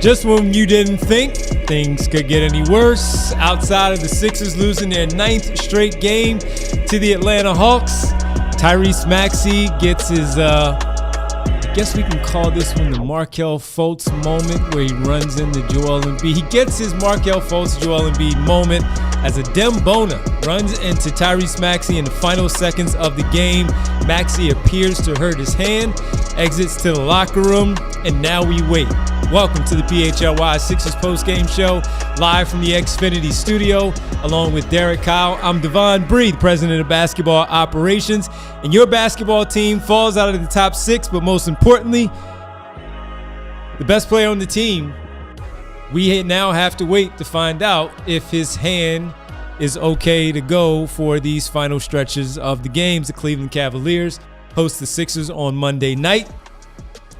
Just when you didn't think things could get any worse, outside of the Sixers losing their 9th straight game to the Atlanta Hawks, Tyrese Maxey gets his, I guess we can call this one the Markelle Fultz moment, where he runs into Joel Embiid. He gets his Markelle Fultz, Joel Embiid moment as Adem Bona runs into Tyrese Maxey in the final seconds of the game. Maxey appears to hurt his hand, exits to the locker room, and now we wait. Welcome to the PHLY Sixers postgame show, live from the Xfinity studio, along with Derek Kyle. I'm Devon Breed, president of basketball operations, and your basketball team falls out of the top 6, but most importantly, the best player on the team, we now have to wait to find out if his hand is okay to go for these final stretches of the games. The Cleveland Cavaliers host the Sixers on Monday night,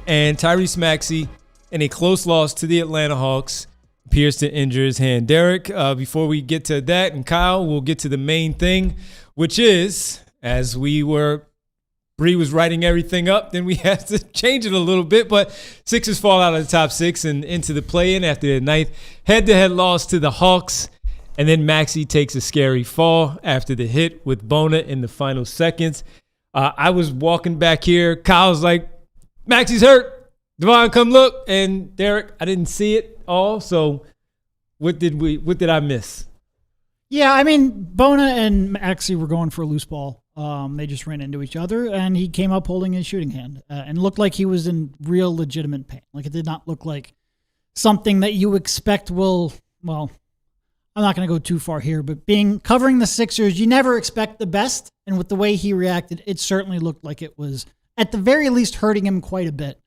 and Tyrese Maxey, in a close loss to the Atlanta Hawks, appears to injure his hand. Derek, before we get to that, and Kyle, we'll get to the main thing, which is, as Bree was writing everything up, then we have to change it a little bit, but Sixers fall out of the top 6 and into the play-in after the 9th head-to-head loss to the Hawks, and then Maxey takes a scary fall after the hit with Bona in the final seconds. I was walking back here. Kyle's like, Maxey's hurt. Devon, come look. And Derek, I didn't see it all. So what did I miss? Yeah, I mean, Bona and Maxey were going for a loose ball. They just ran into each other, and he came up holding his shooting hand and looked like he was in real legitimate pain. Like, it did not look like something that you expect will, well, I'm not going to go too far here, but covering the Sixers, you never expect the best. And with the way he reacted, it certainly looked like it was, at the very least, hurting him quite a bit.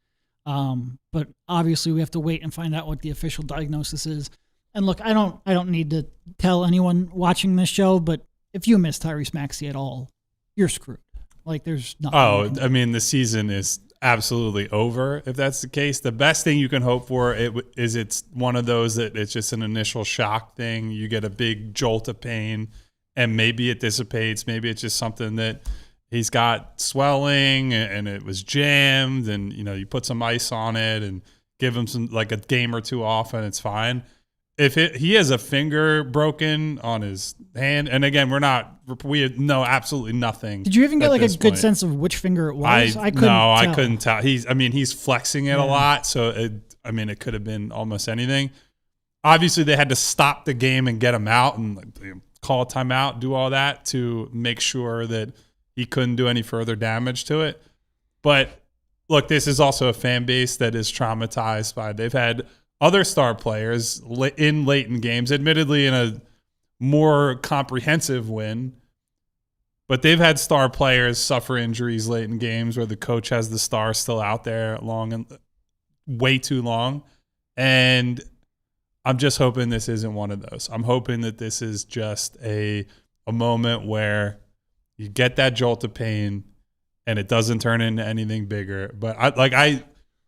But obviously we have to wait and find out what the official diagnosis is. And look, I don't need to tell anyone watching this show, but if you miss Tyrese Maxey at all, you're screwed. Like, there's nothing. Oh, I mean, the season is absolutely over if that's the case. The best thing you can hope for is it's one of those that it's just an initial shock thing. You get a big jolt of pain, and maybe it dissipates. Maybe it's just something that he's got swelling and it was jammed, and you put some ice on it and give him some, like, a game or two off, and it's fine. If he has a finger broken on his hand, and again, we know absolutely nothing. Did you even get like a good sense of which finger it was? I couldn't tell. He's flexing it a lot, so it could have been almost anything. Obviously, they had to stop the game and get him out and call a timeout, do all that to make sure that he couldn't do any further damage to it. But look, this is also a fan base that is traumatized by, they've had other star players in late in games, admittedly in a more comprehensive win, but they've had star players suffer injuries late in games where the coach has the star still out there way too long. And I'm just hoping this isn't one of those. I'm hoping that this is just a moment where you get that jolt of pain and it doesn't turn into anything bigger. But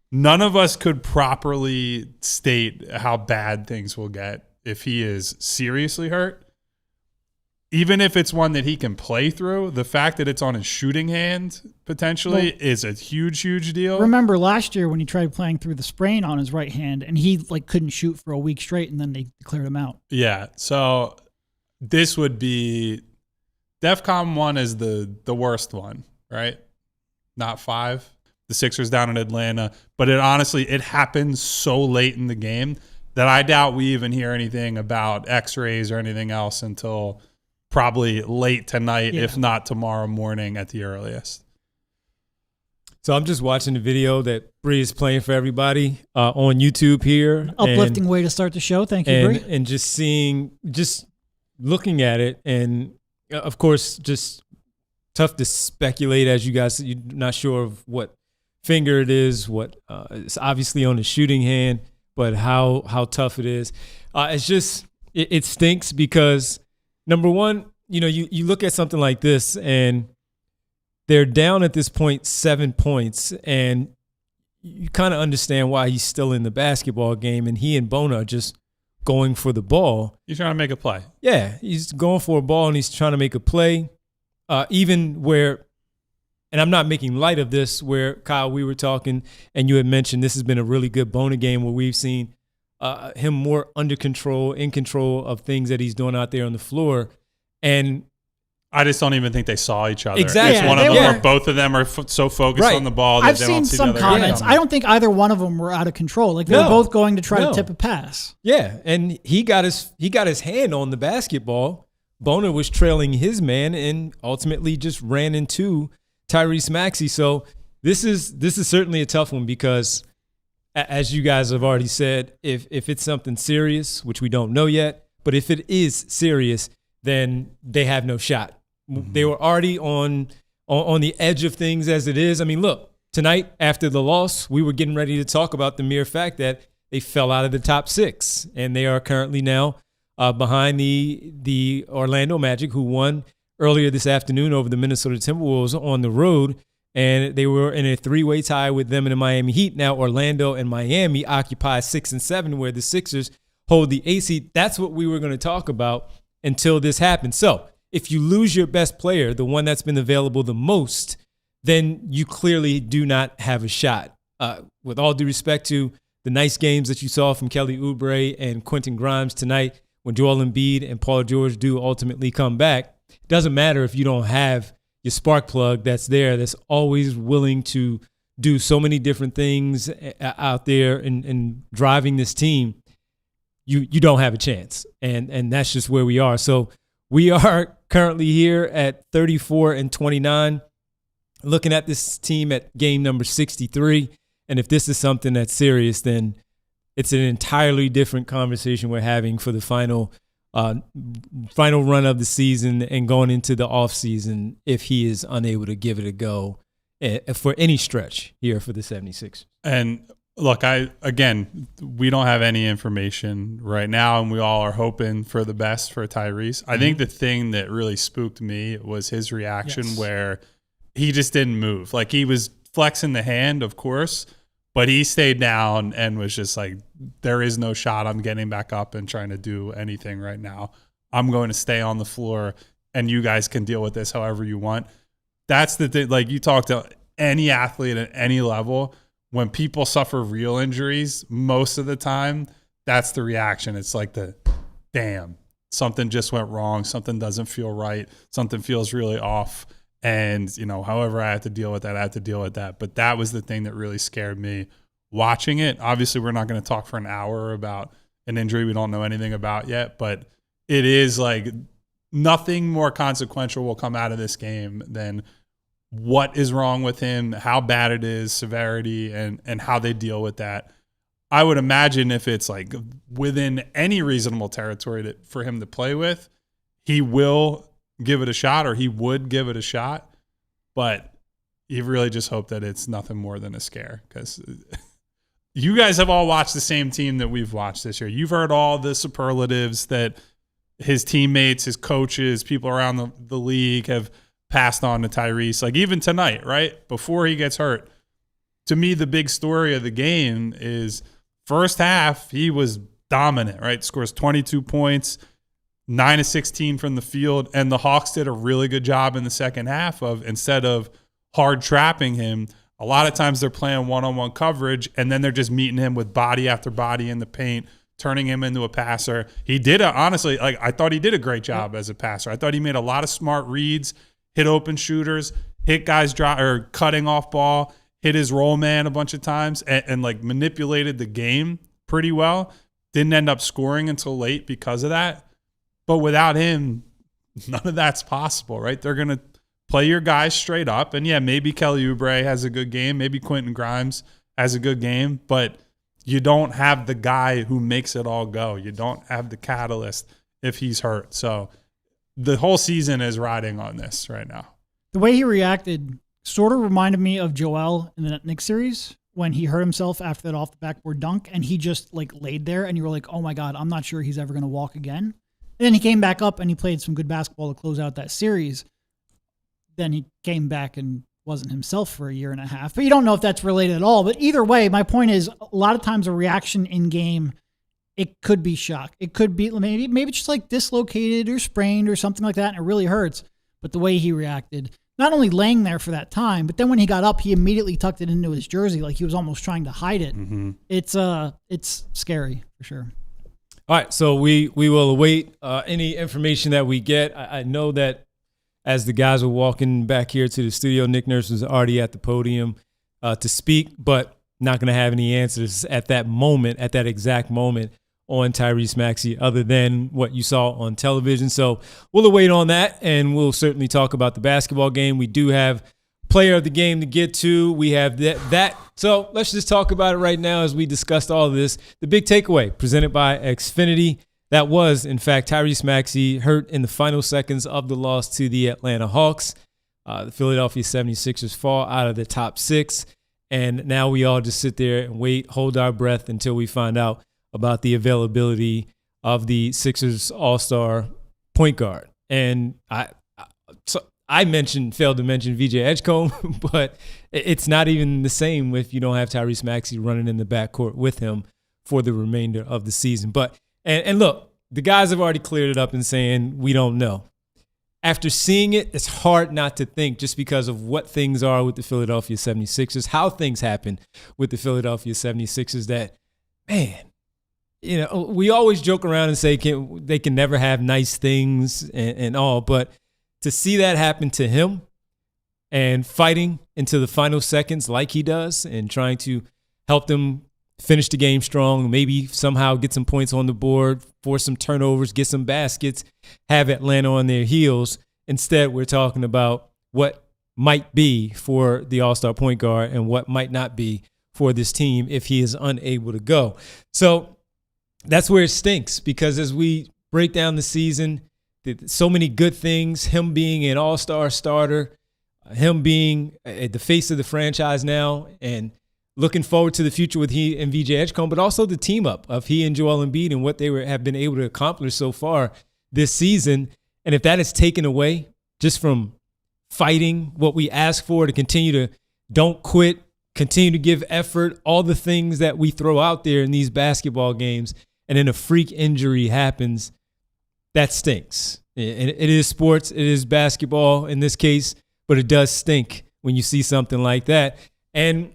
none of us could properly state how bad things will get if he is seriously hurt. Even if it's one that he can play through, the fact that it's on his shooting hand potentially is a huge, huge deal. Remember last year when he tried playing through the sprain on his right hand and he couldn't shoot for a week straight, and then they declared him out. Yeah. So this would be DEFCON 1 is the worst one, right? Not 5. The Sixers down in Atlanta. But it happened so late in the game that I doubt we even hear anything about x-rays or anything else until probably late tonight, if not tomorrow morning at the earliest. So I'm just watching the video that Bree is playing for everybody on YouTube here. Uplifting way to start the show. Thank you, Bree. And just looking at it, and of course, just tough to speculate, as you guys, you're not sure of what finger it is, what it's obviously on the shooting hand, but how tough it is. It's just it stinks because, number one, you look at something like this and they're down at this point 7 points, and you kind of understand why he's still in the basketball game, and he and Bona are just going for the ball. He's trying to make a play. Yeah, he's going for a ball and he's trying to make a play. Even where, and I'm not making light of this, where, Kyle, we were talking and you had mentioned this has been a really good Bona game where we've seen him more under control, in control of things that he's doing out there on the floor. And I just don't even think they saw each other. Exactly. It's one of them or both of them are so focused on the ball that I've they don't seen see some the other comments. coming. I don't think either one of them were out of control. Like they were both going to try to tip a pass. Yeah, and he got his hand on the basketball. Bona was trailing his man and ultimately just ran into Tyrese Maxey. So this is certainly a tough one because, as you guys have already said, if it's something serious, which we don't know yet, but if it is serious, then they have no shot. Mm-hmm. They were already on the edge of things as it is. I mean, look, tonight after the loss, we were getting ready to talk about the mere fact that they fell out of the top 6, and they are currently now behind the Orlando Magic, who won earlier this afternoon over the Minnesota Timberwolves on the road, and they were in a 3-way tie with them and the Miami Heat. Now Orlando and Miami occupy 6 and 7, where the Sixers hold the 8 seed. That's what we were going to talk about until this happened. So if you lose your best player, the one that's been available the most, then you clearly do not have a shot. With all due respect to the nice games that you saw from Kelly Oubre and Quentin Grimes tonight, when Joel Embiid and Paul George do ultimately come back, it doesn't matter if you don't have your spark plug that's there, that's always willing to do so many different things out there and driving this team. You don't have a chance, and that's just where we are. So we are currently here at 34-29, looking at this team at game number 63. And if this is something that's serious, then it's an entirely different conversation we're having for the final run of the season and going into the offseason if he is unable to give it a go for any stretch here for the 76ers. And look, we don't have any information right now, and we all are hoping for the best for Tyrese. I think the thing that really spooked me was his reaction where he just didn't move. Like, he was flexing the hand, of course, but he stayed down and was just like, there is no shot I'm getting back up and trying to do anything right now. I'm going to stay on the floor, and you guys can deal with this however you want. That's the thing. Like, you talk to any athlete at any level, when people suffer real injuries, most of the time, that's the reaction. It's like damn, something just went wrong. Something doesn't feel right. Something feels really off. And, however I have to deal with that, I have to deal with that. But that was the thing that really scared me watching it. Obviously, we're not going to talk for an hour about an injury we don't know anything about yet. But it is like nothing more consequential will come out of this game than what is wrong with him, how bad it is, severity, and how they deal with that. I would imagine if it's like within any reasonable territory for him to play with, he will give it a shot, or he would give it a shot. But you really just hope that it's nothing more than a scare, because you guys have all watched the same team that we've watched this year. You've heard all the superlatives that his teammates, his coaches, people around the league have passed on to Tyrese. Like, even tonight, right, before he gets hurt, to me, the big story of the game is first half, he was dominant, right? Scores 22 points, 9 of 16 from the field, and the Hawks did a really good job in the second half of, instead of hard trapping him, a lot of times they're playing one-on-one coverage, and then they're just meeting him with body after body in the paint, turning him into a passer. He did, honestly, like, I thought he did a great job as a passer. I thought he made a lot of smart reads, hit open shooters, hit guys cutting off ball, hit his roll man a bunch of times, and like manipulated the game pretty well. Didn't end up scoring until late because of that. But without him, none of that's possible, right? They're going to play your guys straight up. And yeah, maybe Kelly Oubre has a good game. Maybe Quentin Grimes has a good game. But you don't have the guy who makes it all go. You don't have the catalyst if he's hurt. So the whole season is riding on this right now. The way he reacted sort of reminded me of Joel in the Knicks series when he hurt himself after that off the backboard dunk, and he just like laid there, and you were like, oh my God, I'm not sure he's ever going to walk again. And then he came back up and he played some good basketball to close out that series. Then he came back and wasn't himself for a year and a half. But you don't know if that's related at all. But either way, my point is, a lot of times a reaction in game, it could be shock. It could be maybe just like dislocated or sprained or something like that, and it really hurts. But the way he reacted, not only laying there for that time, but then when he got up, he immediately tucked it into his jersey like he was almost trying to hide it. Mm-hmm. It's scary for sure. All right, so we will await any information that we get. I know that as the guys were walking back here to the studio, Nick Nurse was already at the podium to speak, but not going to have any answers at that moment, at that exact moment, on Tyrese Maxey other than what you saw on television. So we'll await on that, and we'll certainly talk about the basketball game. We do have player of the game to get to. We have that. So let's just talk about it right now as we discussed all of this. The big takeaway presented by Xfinity. That was, in fact, Tyrese Maxey hurt in the final seconds of the loss to the Atlanta Hawks. The Philadelphia 76ers fall out of the top 6. And now we all just sit there and wait, hold our breath until we find out about the availability of the Sixers All-Star point guard. And I failed to mention VJ Edgecombe, but it's not even the same if you don't have Tyrese Maxey running in the backcourt with him for the remainder of the season. But and look, the guys have already cleared it up and saying we don't know. After seeing it, it's hard not to think, just because of what things are with the Philadelphia 76ers, how things happen with the Philadelphia 76ers, that, man, you know, we always joke around and say they can never have nice things and all, but to see that happen to him and fighting into the final seconds like he does and trying to help them finish the game strong, maybe somehow get some points on the board, force some turnovers, get some baskets, have Atlanta on their heels. Instead, we're talking about what might be for the All-Star point guard and what might not be for this team if he is unable to go. So that's where it stinks, because as we break down the season, so many good things, him being an all-star starter, him being the face of the franchise now, and looking forward to the future with he and VJ Edgecombe, but also the team up of he and Joel Embiid and what they have been able to accomplish so far this season. And if that is taken away just from fighting what we ask for, to continue to don't quit, continue to give effort, all the things that we throw out there in these basketball games, and then a freak injury happens, that stinks. It is sports, it is basketball in this case, but it does stink when you see something like that. And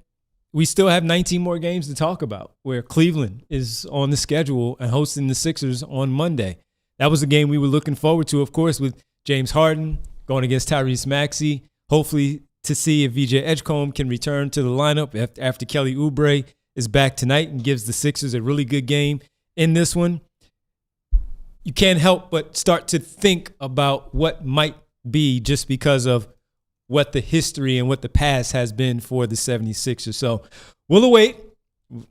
we still have 19 more games to talk about, where Cleveland is on the schedule and hosting the Sixers on Monday. That was a game we were looking forward to, of course, with James Harden going against Tyrese Maxey, hopefully to see if VJ Edgecombe can return to the lineup after Kelly Oubre is back tonight and gives the Sixers a really good game in this one. You can't help but start to think about what might be, just because of what the history and what the past has been for the 76ers. So we'll await,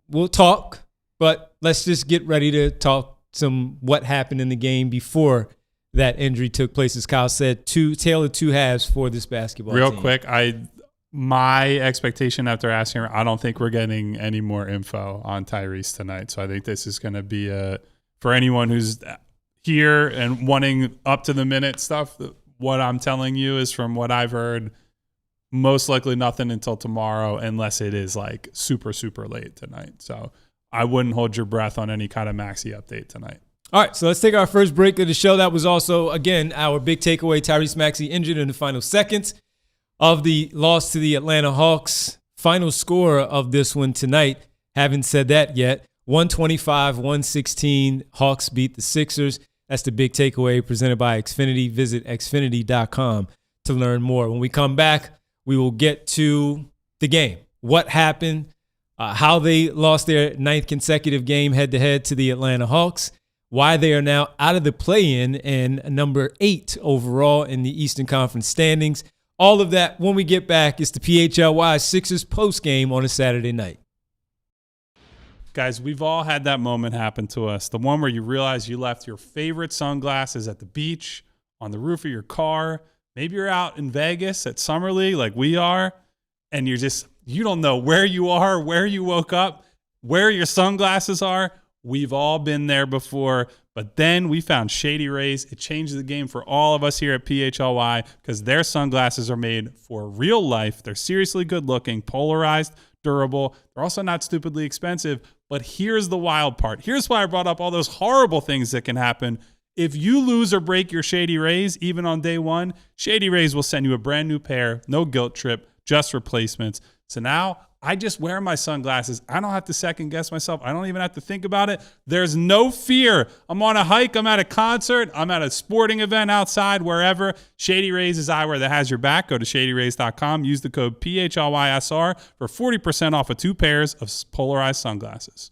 we'll talk, but let's just get ready to talk some what happened in the game before that injury took place. As Kyle said, tale of two halves for this basketball team. Real quick, my expectation after asking her, I don't think we're getting any more info on Tyrese tonight. So I think this is going to be for anyone who's here and wanting up to the minute stuff. What I'm telling you is, from what I've heard, most likely nothing until tomorrow, unless it is like super, super late tonight. So I wouldn't hold your breath on any kind of Maxey update tonight. All right, so let's take our first break of the show. That was also, again, our big takeaway. Tyrese Maxey injured in the final seconds of the loss to the Atlanta Hawks. Final score of this one tonight, haven't said that yet, 125-116. Hawks beat the Sixers. That's the big takeaway presented by Xfinity. Visit xfinity.com to learn more. When we come back, we will get to the game. What happened, how they lost their 9th consecutive game head-to-head to the Atlanta Hawks, why they are now out of the play-in and number 8 overall in the Eastern Conference standings. All of that when we get back. It's the PHLY Sixers postgame on a Saturday night. Guys, we've all had that moment happen to us. The one where you realize you left your favorite sunglasses at the beach, on the roof of your car. Maybe you're out in Vegas at Summer League like we are, and you don't know where you are, where you woke up, where your sunglasses are. We've all been there before, but then we found Shady Rays. It changed the game for all of us here at PHLY, because their sunglasses are made for real life. They're seriously good looking, polarized, durable. They're also not stupidly expensive. But here's the wild part. Here's why I brought up all those horrible things that can happen If you lose or break your Shady Rays, even on day one, Shady Rays will send you a brand new pair, no guilt trip, just replacements. So now I just wear my sunglasses. I don't have to second guess myself. I don't even have to think about it. There's no fear. I'm on a hike. I'm at a concert. I'm at a sporting event outside, wherever. Shady Rays is eyewear that has your back. Go to shadyrays.com. Use the code PHLYSR for 40% off of 2 pairs of polarized sunglasses.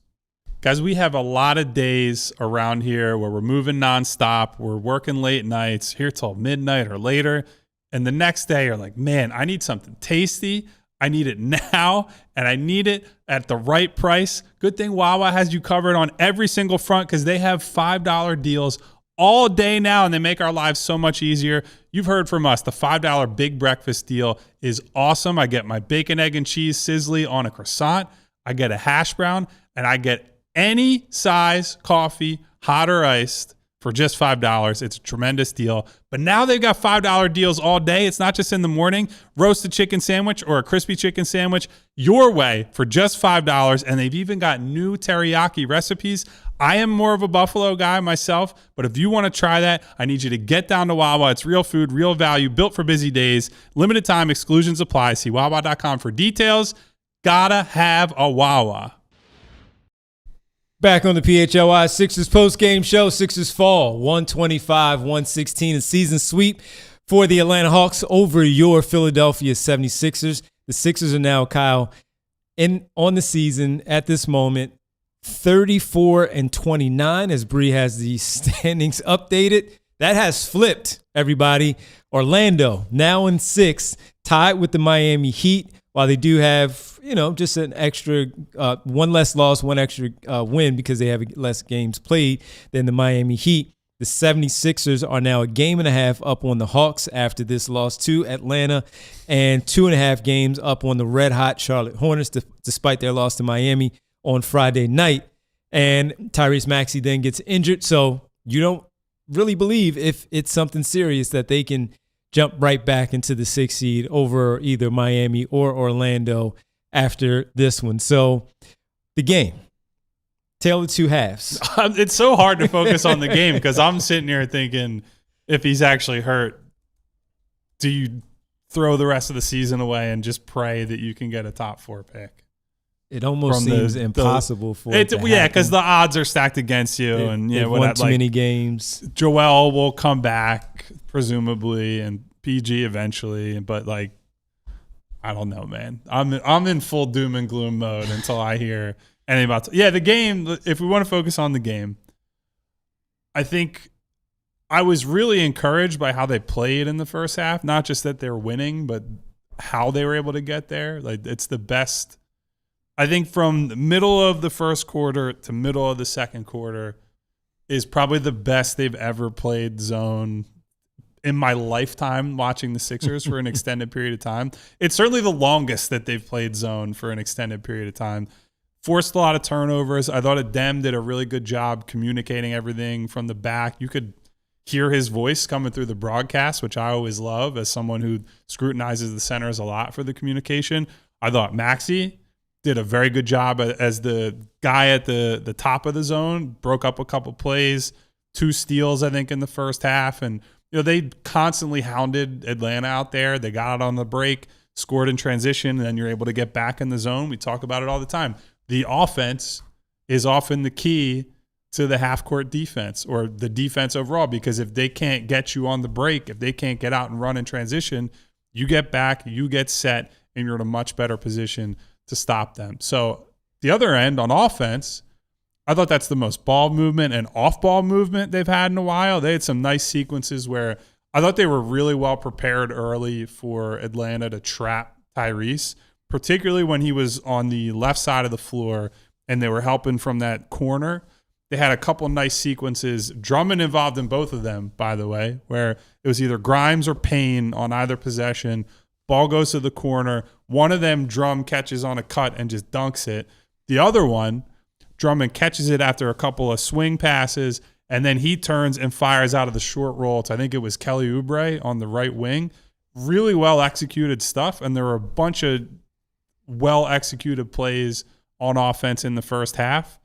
Guys, we have a lot of days around here where we're moving nonstop. We're working late nights, here till midnight or later. And the next day you're like, man, I need something tasty. I need it now, and I need it at the right price. Good thing Wawa has you covered on every single front because they have $5 deals all day now, and they make our lives so much easier. You've heard from us. The $5 Big Breakfast deal is awesome. I get my bacon, egg, and cheese sizzly on a croissant. I get a hash brown, and I get any size coffee, hot or iced, for just $5. It's a tremendous deal. But now they've got $5 deals all day. It's not just in the morning. Roasted chicken sandwich or a crispy chicken sandwich your way for just $5. And they've even got new teriyaki recipes. I am more of a Buffalo guy myself, but if you want to try that, I need you to get down to Wawa. It's real food, real value, built for busy days. Limited time exclusions apply. See wawa.com for details. Gotta have a Wawa. Back on the PHLY Sixers postgame show. Sixers fall 125-116, a season sweep for the Atlanta Hawks over your Philadelphia 76ers. The Sixers are now, Kyle, on the season at this moment, 34-29, as Bree has the standings updated. That has flipped, everybody. Orlando now in 6th, tied with the Miami Heat. While they do have, just an extra one less loss, one extra win because they have less games played than the Miami Heat, the 76ers are now a game and a half up on the Hawks after this loss to Atlanta and 2.5 games up on the red-hot Charlotte Hornets despite their loss to Miami on Friday night. And Tyrese Maxey then gets injured, so you don't really believe if it's something serious that they can jump right back into the 6th seed over either Miami or Orlando after this one. So the game, tale of two halves. It's so hard to focus on the game because I'm sitting here thinking, if he's actually hurt, do you throw the rest of the season away and just pray that you can get a top 4 pick? It almost seems impossible for it to happen. Yeah, because the odds are stacked against you. They've won too many games. Joel will come back, presumably, and PG eventually. But, I don't know, man. I'm in full doom and gloom mode until I hear anything about it. Yeah, the game, if we want to focus on the game, I think I was really encouraged by how they played in the first half. Not just that they're winning, but how they were able to get there. It's the best. I think from the middle of the first quarter to middle of the second quarter is probably the best they've ever played zone in my lifetime watching the Sixers for an extended period of time. It's certainly the longest that they've played zone for an extended period of time. Forced a lot of turnovers. I thought Adem did a really good job communicating everything from the back. You could hear his voice coming through the broadcast, which I always love as someone who scrutinizes the centers a lot for the communication. I thought Maxey did a very good job as the guy at the top of the zone, broke up a couple plays, 2 steals, I think, in the first half. And, they constantly hounded Atlanta out there. They got out on the break, scored in transition, and then you're able to get back in the zone. We talk about it all the time. The offense is often the key to the half-court defense or the defense overall, because if they can't get you on the break, if they can't get out and run in transition, you get back, you get set, and you're in a much better position to stop them. So the other end on offense, I thought that's the most ball movement and off-ball movement they've had in a while. They had some nice sequences where I thought they were really well prepared early for Atlanta to trap Tyrese, particularly when he was on the left side of the floor and they were helping from that corner. They had a couple nice sequences. Drummond involved in both of them, by the way, where it was either Grimes or Payne on either possession. Ball goes to the corner. One of them, Drum, catches on a cut and just dunks it. The other one, Drummond catches it after a couple of swing passes, and then he turns and fires out of the short roll to, I think it was Kelly Oubre on the right wing. Really well-executed stuff, and there were a bunch of well-executed plays on offense in the first half.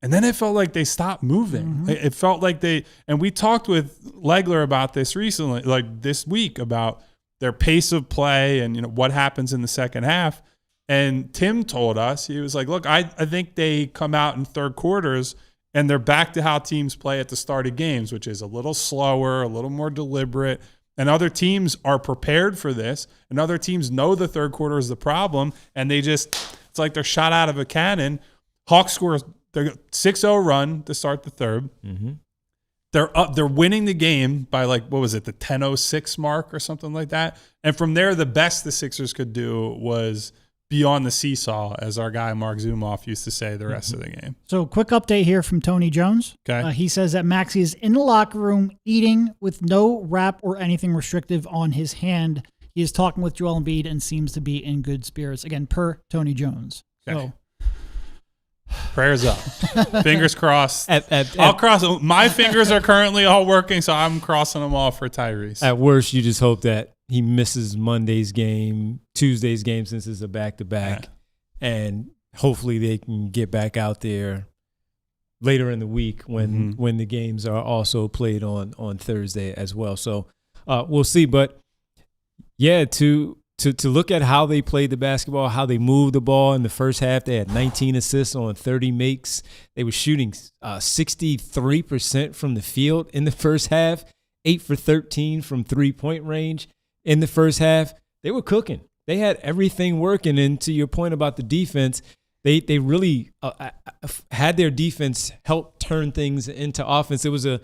And then it felt like they stopped moving. It felt like and we talked with Legler about this recently, like this week, about their pace of play and what happens in the second half. And Tim told us, he was like, look, I think they come out in third quarters and they're back to how teams play at the start of games, which is a little slower, a little more deliberate. And other teams are prepared for this. And other teams know the third quarter is the problem. And it's like they're shot out of a cannon. Hawks score their 6-0 run to start the third. They're winning the game by the 10:06 mark or something like that. And from there, the best the Sixers could do was be on the seesaw, as our guy Mark Zumoff used to say the rest of the game. So quick update here from Tony Jones. Okay. He says that Maxey is in the locker room eating with no wrap or anything restrictive on his hand. He is talking with Joel Embiid and seems to be in good spirits. Again, per Tony Jones. Okay. So prayers up. Fingers crossed. I'll cross. My fingers are currently all working, so I'm crossing them all for Tyrese. At worst, you just hope that he misses Monday's game, Tuesday's game, since it's a back-to-back, and hopefully they can get back out there later in the week when the games are also played on Thursday as well. So we'll see. But yeah, to look at how they played the basketball, how they moved the ball in the first half, they had 19 assists on 30 makes. They were shooting 63% from the field in the first half, 8 for 13 from three-point range. In the first half, they were cooking. They had everything working. And to your point about the defense, they really had their defense help turn things into offense. It was a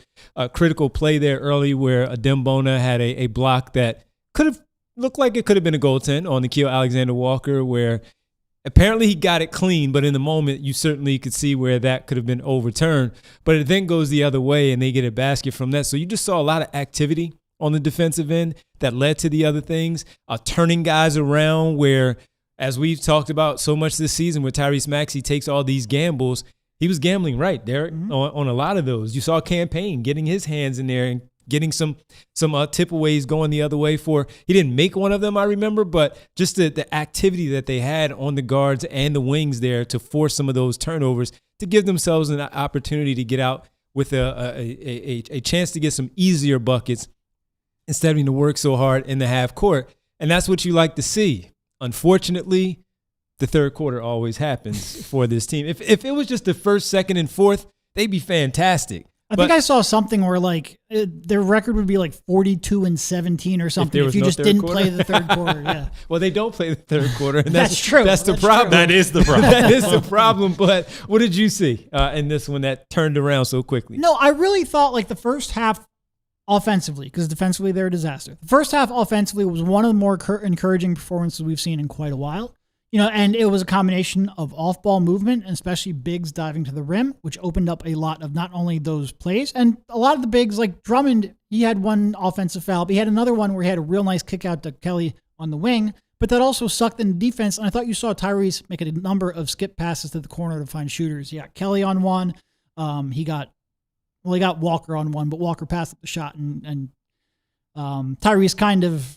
critical play there early where Adem Bona had a block that could have looked like it could have been a goaltend on Nickeil Alexander-Walker, where apparently he got it clean, but in the moment you certainly could see where that could have been overturned. But it then goes the other way and they get a basket from that. So you just saw a lot of activity on the defensive end that led to the other things, turning guys around where, as we've talked about so much this season, where Tyrese Maxey takes all these gambles, he was gambling right, Derek, on a lot of those. You saw Campaign getting his hands in there and getting some tip-aways going the other way he didn't make one of them, I remember, but just the activity that they had on the guards and the wings there to force some of those turnovers to give themselves an opportunity to get out with a chance to get some easier buckets instead of having to work so hard in the half court. And that's what you like to see. Unfortunately, the third quarter always happens for this team. If it was just the first, second, and fourth, they'd be fantastic. I think I saw something where their record would be 42-17 or something if you just didn't play the third quarter. Yeah. Well, they don't play the third quarter. And that's true. That's the problem. That is the problem. That is the problem. But what did you see in this one that turned around so quickly? No, I really thought the first half offensively, because defensively they're a disaster. The first half offensively was one of the more encouraging performances we've seen in quite a while. And it was a combination of off-ball movement and especially bigs diving to the rim, which opened up a lot of not only those plays, and a lot of the bigs, like Drummond, he had one offensive foul, but he had another one where he had a real nice kick out to Kelly on the wing, but that also sucked in defense. And I thought you saw Tyrese make a number of skip passes to the corner to find shooters. Yeah, Kelly on one. He got Walker on one, but Walker passed up the shot, and Tyrese kind of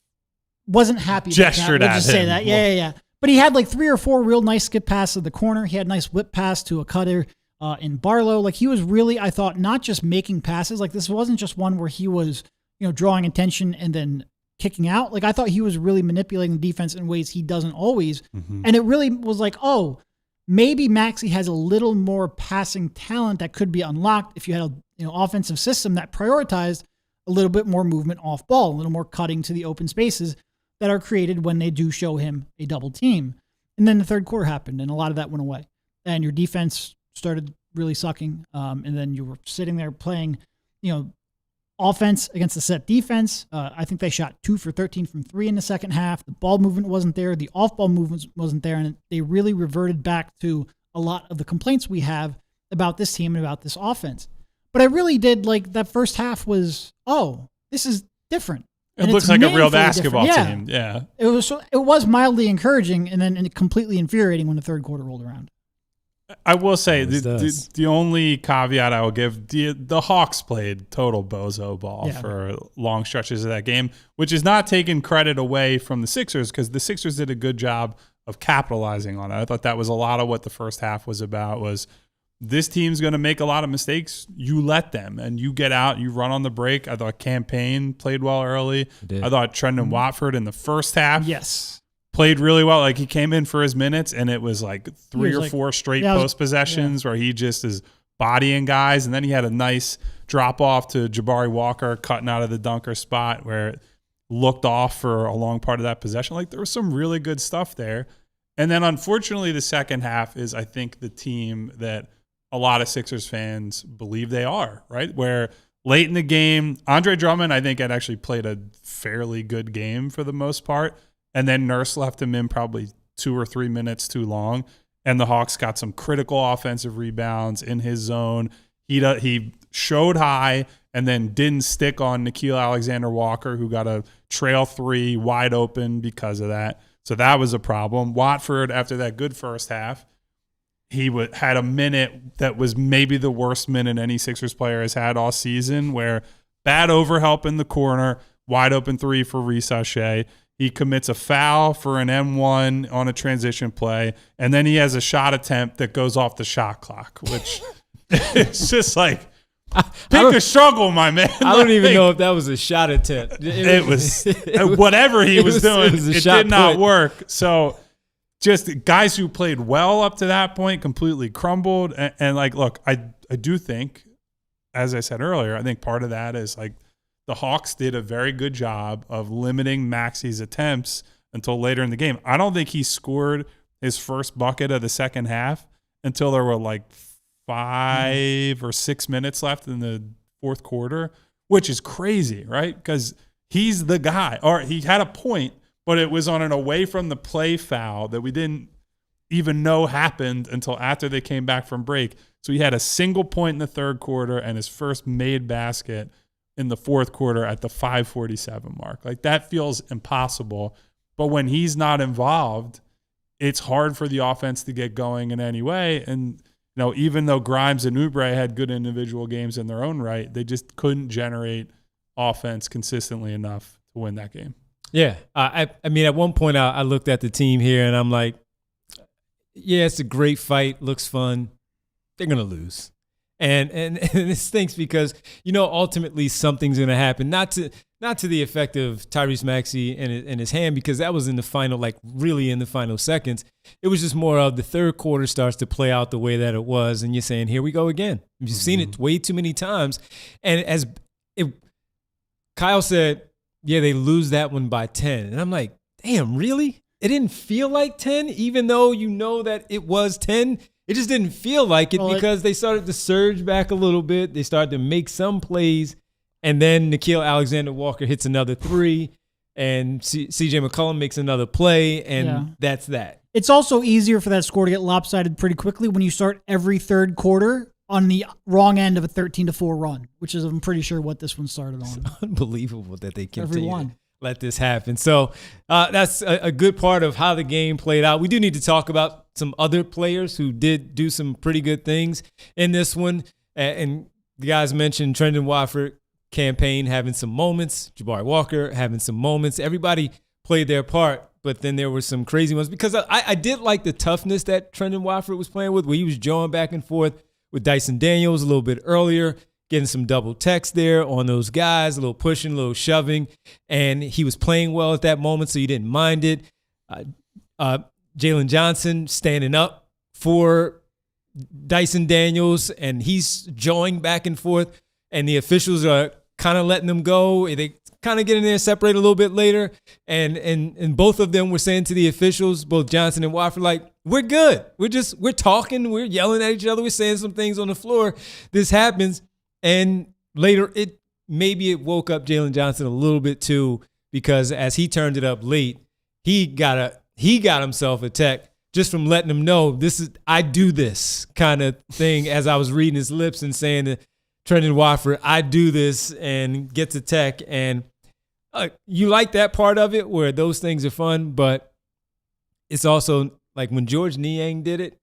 wasn't happy. Gestured we'll at just him. Say that. Yeah. But he had 3 or 4 real nice skip passes to the corner. He had a nice whip pass to a cutter in Barlow. He was really, I thought, not just making passes. This wasn't just one where he was, drawing attention and then kicking out. I thought he was really manipulating the defense in ways he doesn't always. And it really was maybe Maxey has a little more passing talent that could be unlocked if you had an offensive system that prioritized a little bit more movement off ball, a little more cutting to the open spaces that are created when they do show him a double team. And then the third quarter happened, and a lot of that went away. And your defense started really sucking. And then you were sitting there playing, offense against the set defense. I think they shot 2 for 13 from 3 in the second half. The ball movement wasn't there. The off-ball movement wasn't there. And they really reverted back to a lot of the complaints we have about this team and about this offense. But I really did that first half was, this is different. It looks like a real basketball team. Yeah. It was mildly encouraging and then completely infuriating when the third quarter rolled around. I will say the only caveat I will give, the Hawks played total bozo ball for long stretches of that game, which is not taking credit away from the Sixers, because the Sixers did a good job of capitalizing on it. I thought that was a lot of what the first half was about, was this team's going to make a lot of mistakes. You let them, and you get out, you run on the break. I thought Campaign played well early. I thought Trendon Watford in the first half played really well. Like, he came in for his minutes, and it was like three or four straight post possessions where he just is bodying guys. And then he had a nice drop off to Jabari Walker cutting out of the dunker spot where it looked off for a long part of that possession. Like, there was some really good stuff there. And then, unfortunately, the second half is, I think, the team that a lot of Sixers fans believe they are, right? Where late in the game, Andre Drummond, I think, had actually played a fairly good game for the most part. And then Nurse left him in probably 2 or 3 minutes too long. And the Hawks got some critical offensive rebounds in his zone. He showed high and then didn't stick on Nickeil Alexander-Walker, who got a trail 3 wide open because of that. So that was a problem. Watford, after that good first half, he had a minute that was maybe the worst minute any Sixers player has had all season, where bad overhelp in the corner, wide open 3 for Resache. He commits a foul for an M1 on a transition play, and then he has a shot attempt that goes off the shot clock, which it's just like, pick a struggle, my man. I don't even know if that was a shot attempt. It was whatever he was doing, it did not work. So just guys who played well up to that point completely crumbled. And like, look, I do think, as I said earlier, I think part of that is like the Hawks did a very good job of limiting Maxey's attempts until later in the game. I don't think he scored his first bucket of the second half until there were like 5 or 6 minutes left in the fourth quarter, which is crazy, right? Because he's the guy. Or he had a point, but it was on an away from the play foul that we didn't even know happened until after they came back from break. So he had a single point in the third quarter and his first made basket in the fourth quarter at the 5:47 mark. Like, that feels impossible. But when he's not involved, it's hard for the offense to get going in any way. And, you know, even though Grimes and Oubre had good individual games in their own right, they just couldn't generate offense consistently enough to win that game. Yeah. I mean, at one point I looked at the team here and I'm like, yeah, it's a great fight. Looks fun. They're going to lose. And it stinks because, you know, ultimately something's going to happen. Not to the effect of Tyrese Maxey and his hand, because that was in the final, like really in the final seconds. It was just more of the third quarter starts to play out the way that it was. And you're saying, here we go again. You've seen it way too many times. And Kyle said, yeah, they lose that one by 10. And I'm like, damn, really? It didn't feel like 10, even though you know that it was 10. It just didn't feel like it because they started to surge back a little bit. They started to make some plays. And then Nickeil Alexander-Walker hits another 3. And CJ McCollum makes another play. And that's that. It's also easier for that score to get lopsided pretty quickly when you start every third quarter on the wrong end of a 13-4 run, which is, I'm pretty sure, what this one started on. It's unbelievable that they continue to let this happen. So that's a good part of how the game played out. We do need to talk about some other players who did do some pretty good things in this one. And the guys mentioned Trendon Watford, Campaign having some moments, Jabari Walker having some moments. Everybody played their part, but then there were some crazy ones because I did like the toughness that Trendon Watford was playing with, where he was jawing back and forth with Dyson Daniels a little bit earlier, getting some double text there on those guys, a little pushing, a little shoving, and he was playing well at that moment, so you didn't mind it. Jalen Johnson standing up for Dyson Daniels, and he's jawing back and forth, and the officials are kind of letting them go. They kind of get in there, separate a little bit later, and both of them were saying to the officials, both Johnson and Watford, like, we're good. We're talking, we're yelling at each other, we're saying some things on the floor. This happens. And later, maybe it woke up Jalen Johnson a little bit too, because as he turned it up late, he got himself a tech just from letting him know I do this kind of thing. As I was reading his lips and saying to Trendon Watford, I do this, and gets a tech. And you like that part of it where those things are fun, but it's also like when George Niang did it,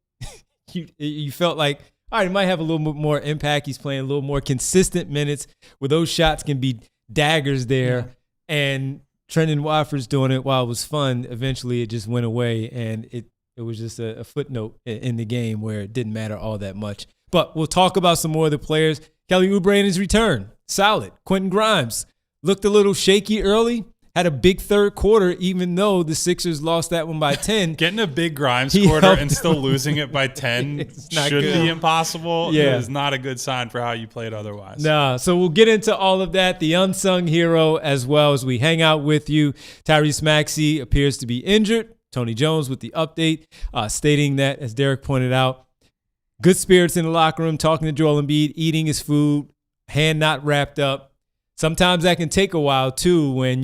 you felt like, all right, he might have a little bit more impact. He's playing a little more consistent minutes where those shots can be daggers there. Yeah. And Trendon Watford's doing it while it was fun. Eventually, it just went away, and it was just a footnote in the game where it didn't matter all that much. But we'll talk about some more of the players. Kelly Oubre in his return, solid. Quentin Grimes looked a little shaky early. Had a big third quarter, even though the Sixers lost that one by 10. Getting a big Grimes quarter and still losing it by 10 should be impossible. Yeah. It is not a good sign for how you played otherwise. Nah, so we'll get into all of that. The unsung hero as well as we hang out with you. Tyrese Maxey appears to be injured. Tony Jones with the update, stating that, as Derek pointed out, good spirits in the locker room, talking to Joel Embiid, eating his food, hand not wrapped up. Sometimes that can take a while, too, when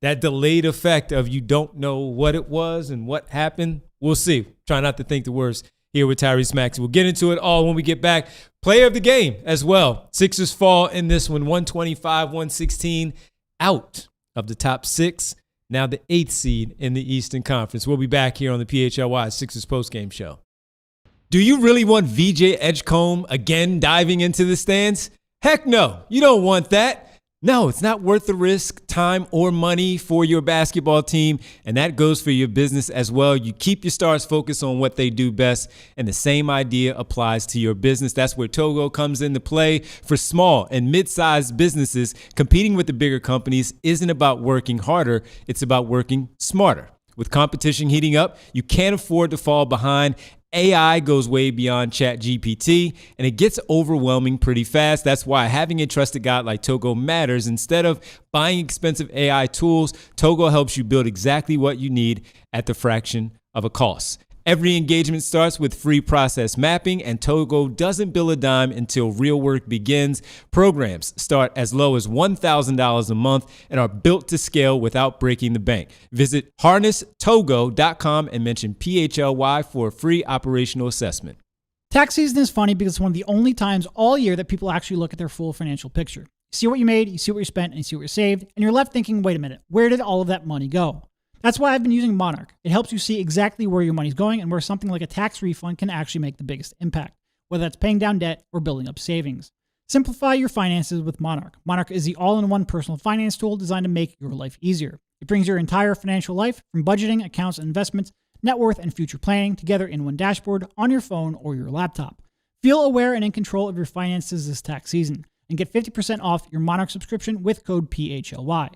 that delayed effect of you don't know what it was and what happened. We'll see. Try not to think the worst here with Tyrese Maxey. We'll get into it all when we get back. Player of the game as well. Sixers fall in this one, 125-116, out of the top 6. Now the 8th seed in the Eastern Conference. We'll be back here on the PHLY Sixers postgame show. Do you really want VJ Edgecombe again diving into the stands? Heck no, you don't want that. No, it's not worth the risk, time, or money for your basketball team, and that goes for your business as well. You keep your stars focused on what they do best, and the same idea applies to your business. That's where Togo comes into play. For small and mid-sized businesses, competing with the bigger companies isn't about working harder, it's about working smarter. With competition heating up, you can't afford to fall behind. AI goes way beyond ChatGPT, and it gets overwhelming pretty fast. That's why having a trusted guide like Togo matters. Instead of buying expensive AI tools, Togo helps you build exactly what you need at the fraction of a cost. Every engagement starts with free process mapping, and Togo doesn't bill a dime until real work begins. Programs start as low as $1,000 a month and are built to scale without breaking the bank. Visit harnesstogo.com and mention PHLY for a free operational assessment. Tax season is funny because it's one of the only times all year that people actually look at their full financial picture. You see what you made, you see what you spent, and you see what you saved, and you're left thinking, wait a minute, where did all of that money go? That's why I've been using Monarch. It helps you see exactly where your money's going and where something like a tax refund can actually make the biggest impact, whether that's paying down debt or building up savings. Simplify your finances with Monarch. Monarch is the all-in-one personal finance tool designed to make your life easier. It brings your entire financial life, from budgeting, accounts, and investments, net worth, and future planning, together in one dashboard on your phone or your laptop. Feel aware and in control of your finances this tax season, and get 50% off your Monarch subscription with code PHLY.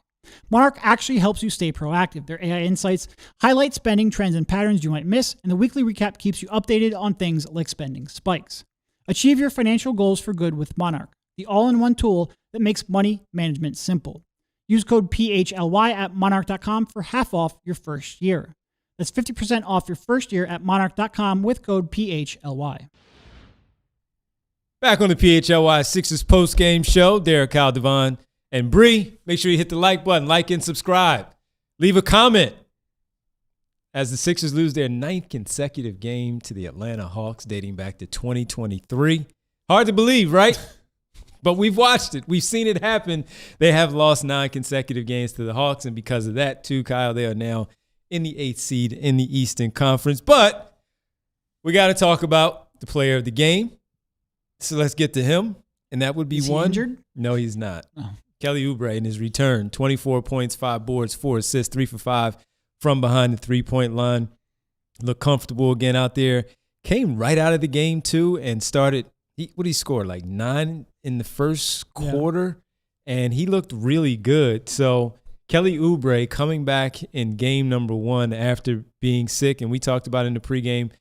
Monarch actually helps you stay proactive. Their AI insights highlight spending trends and patterns you might miss, and the weekly recap keeps you updated on things like spending spikes. Achieve your financial goals for good with Monarch, the all-in-one tool that makes money management simple. Use code PHLY at monarch.com for half off your first year. That's 50% off your first year at monarch.com with code PHLY. Back on the PHLY Sixers post-game show, Derek Caldevan and Bree. Make sure you hit the like button, like and subscribe. Leave a comment as the Sixers lose their 9th consecutive game to the Atlanta Hawks dating back to 2023. Hard to believe, right? But we've watched it. We've seen it happen. They have lost 9 consecutive games to the Hawks, and because of that, too, Kyle, they are now in the 8th seed in the Eastern Conference. But we got to talk about the player of the game. So let's get to him, and that would be Is one. he injured? No, he's not. Oh. Kelly Oubre in his return, 24 points, 5 boards, 4 assists, 3 for 5 from behind the three-point line. Looked comfortable again out there. Came right out of the game, too, and started – what did he score, like 9 in the first quarter? And he looked really good. So Kelly Oubre coming back in game number 1 after being sick, and we talked about in the pregame,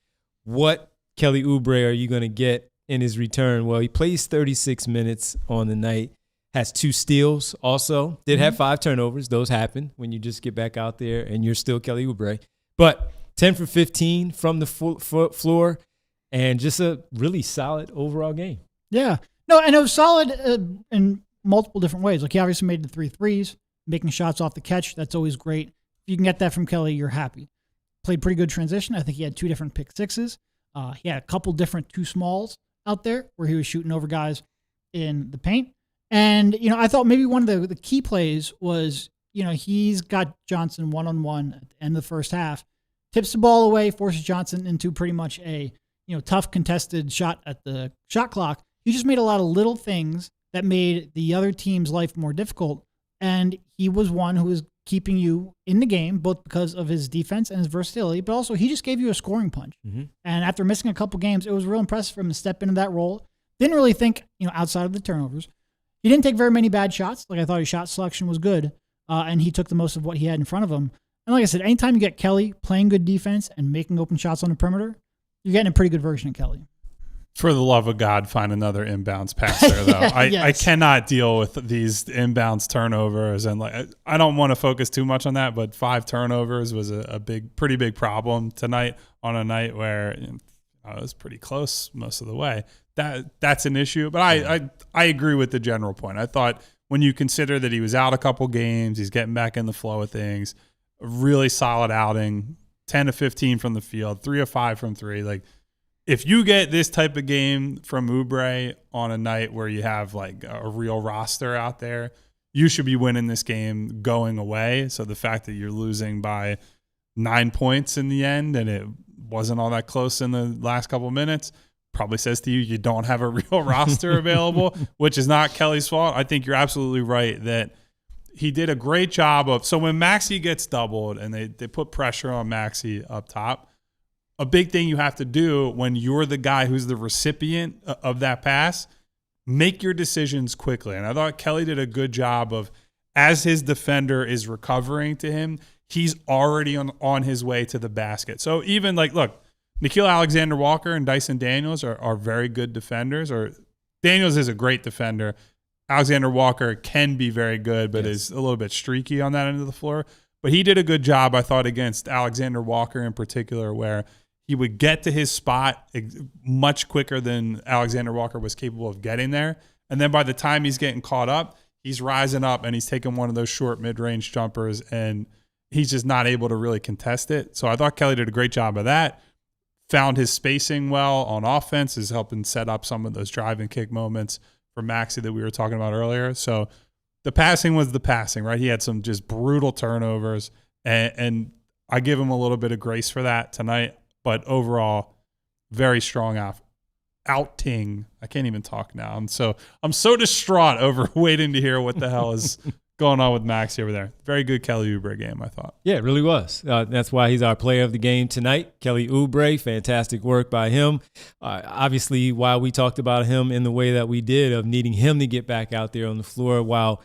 what Kelly Oubre are you going to get in his return? Well, he plays 36 minutes on the night. Has 2 steals also. Did have 5 turnovers. Those happen when you just get back out there and you're still Kelly Oubre. But 10 for 15 from the floor and just a really solid overall game. Yeah. No, and it was solid in multiple different ways. Like, he obviously made the 3 threes, making shots off the catch. That's always great. If you can get that from Kelly, you're happy. Played pretty good transition. I think he had 2 different pick sixes. He had a couple different 2 smalls out there where he was shooting over guys in the paint. And, I thought maybe one of the key plays was, he's got Johnson one-on-one at the end of the first half, tips the ball away, forces Johnson into pretty much a, tough contested shot at the shot clock. He just made a lot of little things that made the other team's life more difficult. And he was one who was keeping you in the game, both because of his defense and his versatility, but also he just gave you a scoring punch. Mm-hmm. And after missing a couple games, it was real impressive for him to step into that role. Didn't really think, outside of the turnovers. He didn't take very many bad shots. Like, I thought his shot selection was good, and he took the most of what he had in front of him. And like I said, anytime you get Kelly playing good defense and making open shots on the perimeter, you're getting a pretty good version of Kelly. For the love of God, find another inbounds passer, though. I cannot deal with these inbounds turnovers. And I don't want to focus too much on that, but 5 turnovers was a pretty big problem tonight on a night where it was pretty close most of the way. That's an issue. But I agree with the general point. I thought when you consider that he was out a couple games, he's getting back in the flow of things, a really solid outing, 10 of 15 from the field, 3 of 5 from 3. If you get this type of game from Oubre on a night where you have a real roster out there, you should be winning this game going away. So the fact that you're losing by 9 points in the end and it wasn't all that close in the last couple of minutes probably says to you don't have a real roster available, which is not Kelly's fault. I think you're absolutely right that he did a great job of – so when Maxey gets doubled and they put pressure on Maxey up top, a big thing you have to do when you're the guy who's the recipient of that pass, make your decisions quickly. And I thought Kelly did a good job of, as his defender is recovering to him, he's already on his way to the basket. So even look, Nickeil Alexander-Walker and Dyson Daniels are very good defenders. Or Daniels is a great defender. Alexander-Walker can be very good, but is a little bit streaky on that end of the floor. But he did a good job, I thought, against Alexander-Walker in particular, where he would get to his spot much quicker than Alexander-Walker was capable of getting there. And then by the time he's getting caught up, he's rising up and he's taking one of those short mid-range jumpers and he's just not able to really contest it. So I thought Kelly did a great job of that. Found his spacing well on offense, is helping set up some of those drive and kick moments for Maxey that we were talking about earlier. So the passing was the passing, right? He had some just brutal turnovers, and I give him a little bit of grace for that tonight. But overall, very strong outing. I can't even talk now. I'm so distraught over waiting to hear what the hell is going on with Maxey over there. Very good Kelly Oubre game, I thought. Yeah, it really was. That's why he's our player of the game tonight. Kelly Oubre, fantastic work by him. Obviously, while we talked about him in the way that we did of needing him to get back out there on the floor, while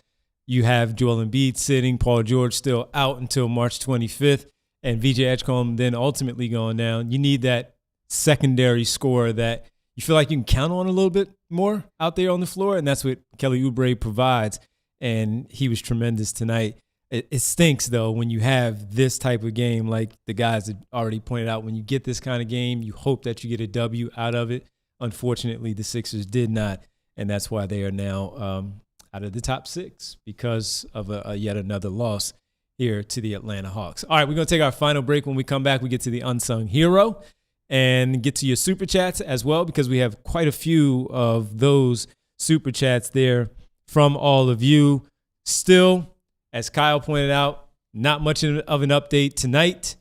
you have Joel Embiid sitting, Paul George still out until March 25th, and VJ Edgecombe then ultimately going down, you need that secondary scorer that you feel like you can count on a little bit more out there on the floor, and that's what Kelly Oubre provides, and he was tremendous tonight. It stinks, though, when you have this type of game, like the guys had already pointed out. When you get this kind of game, you hope that you get a W out of it. Unfortunately, the Sixers did not, and that's why they are now out of the top 6 because of a yet another loss here to the Atlanta Hawks. All right, we're going to take our final break. When we come back, we get to the Unsung Hero and get to your Super Chats as well, because we have quite a few of those Super Chats there from all of you. Still, as Kyle pointed out, not much of an update tonight.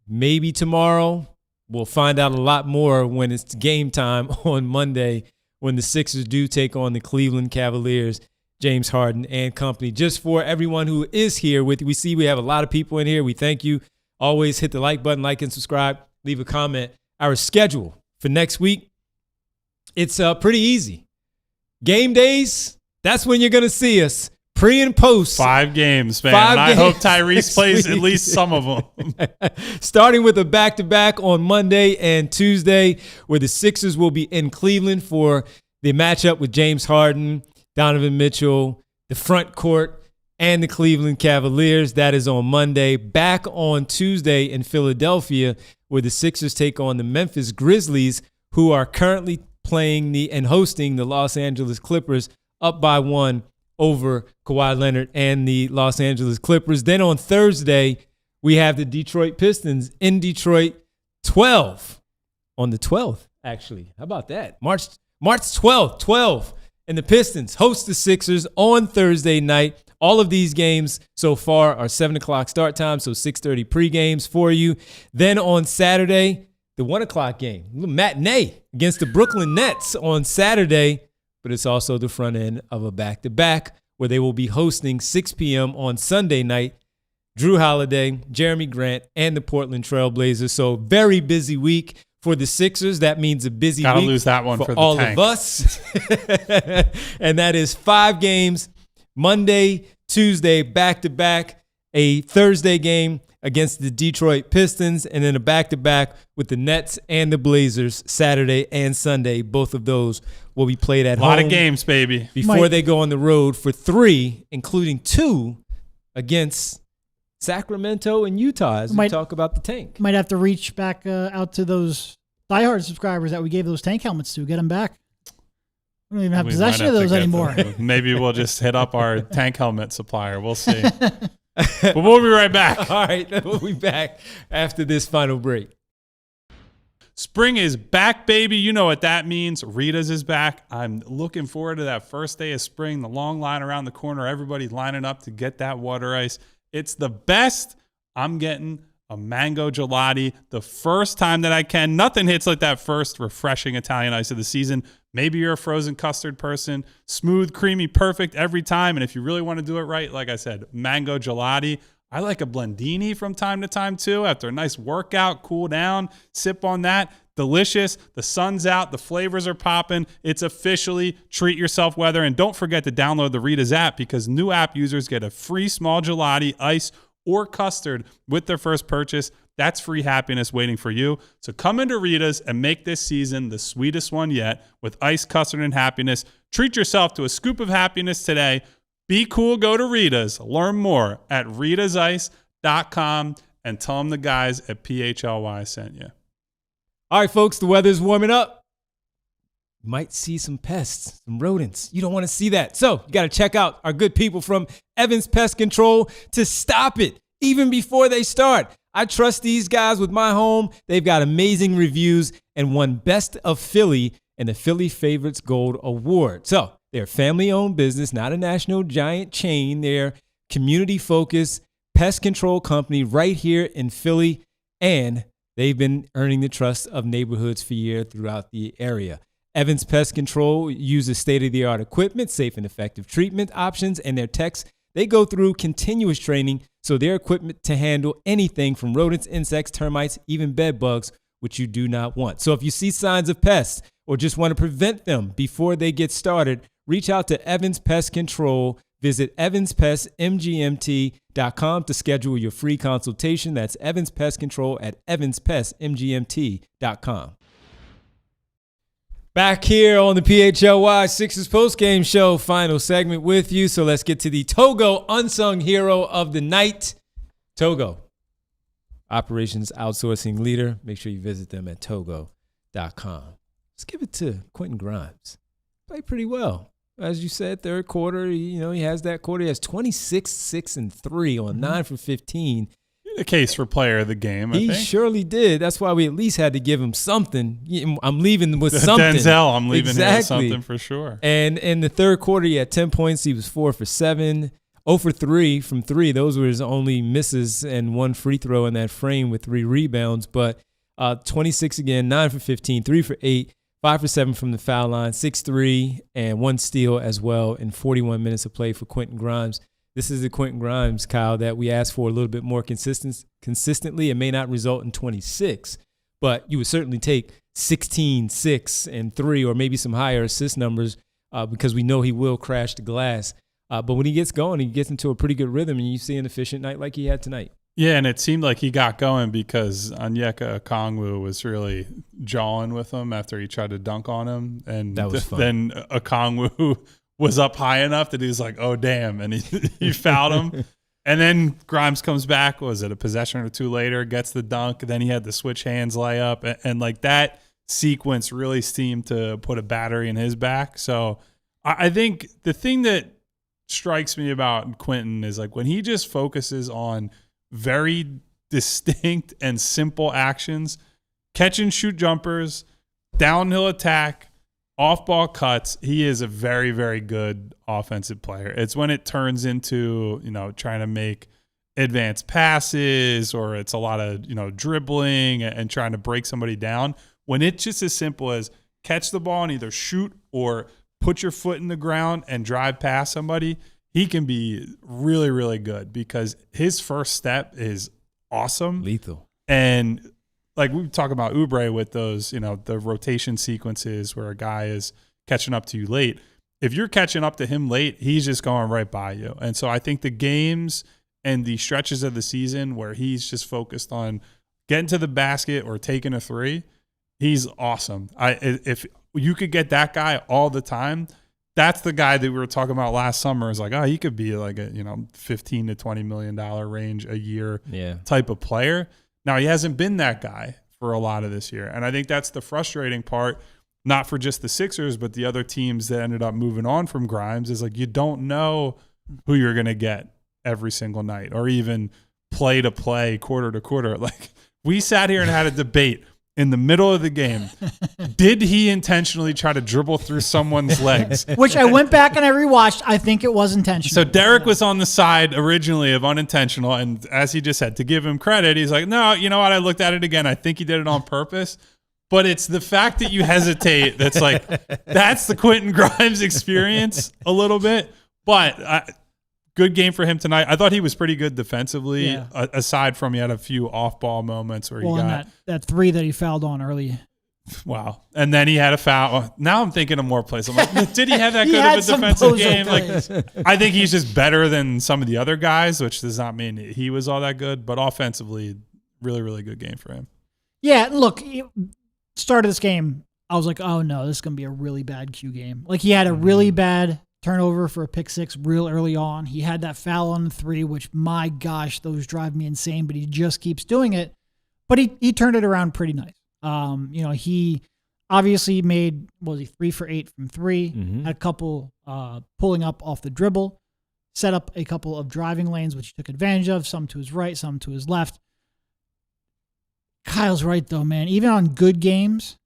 Maybe tomorrow. We'll find out a lot more when it's game time on Monday, when the Sixers do take on the Cleveland Cavaliers, James Harden and company. Just for everyone who is here with you, we see we have a lot of people in here. We thank you. Always hit the like button, like and subscribe, leave a comment. Our schedule for next week, it's pretty easy. Game days, that's when you're going to see us. Pre and post. 5 games, man. I hope Tyrese plays at least some of them. Starting with a back-to-back on Monday and Tuesday, where the Sixers will be in Cleveland for the matchup with James Harden, Donovan Mitchell, the front court, and the Cleveland Cavaliers. That is on Monday. Back on Tuesday in Philadelphia, where the Sixers take on the Memphis Grizzlies, who are currently playing and hosting the Los Angeles Clippers, up by 1 over Kawhi Leonard and the Los Angeles Clippers. Then on Thursday, we have the Detroit Pistons in Detroit, 12 on the 12th, actually. How about that? March 12th, 12. And the Pistons host the Sixers on Thursday night. All of these games so far are 7 o'clock start time, so 6:30 pre-games for you. Then on Saturday, the 1 o'clock game, a little matinee against the Brooklyn Nets on Saturday, but it's also the front end of a back-to-back where they will be hosting 6 p.m. on Sunday night, Drew Holiday, Jeremy Grant, and the Portland Trail Blazers. So very busy week for the Sixers. That means a busy Gotta week lose that one for the all tank. of us. And that is 5 games, Monday, Tuesday, back-to-back, a Thursday game against the Detroit Pistons, and then a back-to-back with the Nets and the Blazers Saturday and Sunday. Both of those will be played at home. A lot of games, baby. Before they go on the road for 3, including 2 against Sacramento and Utah as we talk about the tank. Might have to reach back out to those diehard subscribers that we gave those tank helmets to, get them back. We don't even have possession of those anymore. Maybe we'll just hit up our tank helmet supplier. We'll see. But we'll be right back. All right, we'll be back after this final break. Spring is back, baby. You know what that means. Rita's is back. I'm looking forward to that first day of spring, the long line around the corner, everybody lining up to get that water ice. It's the best. I'm getting a mango gelati the first time that I can. Nothing hits like that first refreshing Italian ice of the season. Maybe you're a frozen custard person. Smooth, creamy, perfect every time. And if you really want to do it right, like I said, mango gelati. I like a blendini from time to time too. After a nice workout, cool down, sip on that. Delicious. The sun's out. The flavors are popping. It's officially treat yourself weather. And don't forget to download the Rita's app, because new app users get a free small gelati, ice, or custard with their first purchase. That's free happiness waiting for you. So come into Rita's and make this season the sweetest one yet with ice, custard, and happiness. Treat yourself to a scoop of happiness today. Be cool, go to Rita's. Learn more at ritasIce.com and tell them the guys at PHLY sent you. All right, folks, the weather's warming up. You might see some pests, some rodents. You don't want to see that. So you got to check out our good people from Evans Pest Control to stop it even before they start. I trust these guys with my home. They've got amazing reviews and won Best of Philly in the Philly Favorites Gold Award. So they're a family-owned business, not a national giant chain. They're community-focused pest control company right here in Philly, and they've been earning the trust of neighborhoods for years throughout the area. Evans Pest Control uses state-of-the-art equipment, safe and effective treatment options, and their techs, they go through continuous training, so they're equipped to handle anything from rodents, insects, termites, even bed bugs, which you do not want. So if you see signs of pests or just want to prevent them before they get started, reach out to Evans Pest Control. Visit evanspestmgmt.com to schedule your free consultation. That's Evans Pest Control at evanspestmgmt.com. Back here on the PHLY Sixers postgame show, final segment with you. So let's get to the Togo unsung hero of the night. Togo, operations outsourcing leader. Make sure you visit them at togo.com. Let's give it to Quentin Grimes. Played pretty well. As you said, third quarter, he has that quarter. He has 26, 6, and 3 on 9 for 15. The case for player of the game, I think. He surely did. That's why we at least had to give him something. I'm leaving with something. Denzel, I'm leaving here with exactly. something for sure. And in the third quarter, he had 10 points. He was 4 for 7, 0 for 3 from 3. Those were his only misses and 1 free throw in that frame with 3 rebounds. But 26 again, 9 for 15, 3 for 8, 5 for 7 from the foul line, 6-3, and 1 steal as well in 41 minutes of play for Quentin Grimes. This is the Quentin Grimes, Kyle, that we asked for a little bit more consistently. It may not result in 26, but you would certainly take 16, 6, and 3, or maybe some higher assist numbers because we know he will crash the glass. But when he gets going, he gets into a pretty good rhythm, and you see an efficient night like he had tonight. Yeah, and it seemed like he got going because Onyeka Okongwu was really jawing with him after he tried to dunk on him. And that was fun. Then Okongwu was up high enough that he was like, oh, damn, and he fouled him. And then Grimes comes back, was it a possession or 2 later, gets the dunk, then he had the switch hands layup, and like that sequence really seemed to put a battery in his back. So I think the thing that strikes me about Quentin is like when he just focuses on very distinct and simple actions, catch and shoot jumpers, downhill attack, off-ball cuts, he is a very, very good offensive player. It's when it turns into, trying to make advanced passes or it's a lot of, dribbling and trying to break somebody down. When it's just as simple as catch the ball and either shoot or put your foot in the ground and drive past somebody, he can be really, really good because his first step is awesome. Lethal. And like we talk about Oubre with those, the rotation sequences where a guy is catching up to you late. If you're catching up to him late, he's just going right by you. And so I think the games and the stretches of the season where he's just focused on getting to the basket or taking a three, he's awesome. If you could get that guy all the time, that's the guy that we were talking about last summer. Is like, oh, he could be like a $15 to $20 million range a year type of player. Now he hasn't been that guy for a lot of this year, and I think that's the frustrating part. Not for just the Sixers, but the other teams that ended up moving on from Grimes is like you don't know who you're going to get every single night or even play to play, quarter to quarter. Like we sat here and had a debate in the middle of the game. Did he intentionally try to dribble through someone's legs? Which I went back and I rewatched. I think it was intentional. So Derek was on the side originally of unintentional. And as he just said, to give him credit, he's like, no, you know what? I looked at it again. I think he did it on purpose. But it's the fact that you hesitate that's like, that's the Quentin Grimes experience a little bit. But good game for him tonight. I thought he was pretty good defensively, aside from he had a few off-ball moments where he got that three that he fouled on early. Wow. And then he had a foul. Now I'm thinking of more plays. I'm like, did he have that good of a defensive game? Like, I think he's just better than some of the other guys, which does not mean he was all that good. But offensively, really, really good game for him. Yeah, look, start of this game, I was like, oh no, this is going to be a really bad Q game. Like he had a really bad turnover for a pick six real early on. He had that foul on the three, which my gosh, those drive me insane, but he just keeps doing it. But he turned it around pretty nice. He obviously made, 3 for 8 from three, had a couple pulling up off the dribble, set up a couple of driving lanes, which he took advantage of, some to his right, some to his left. Kyle's right, though, man. Even on good games,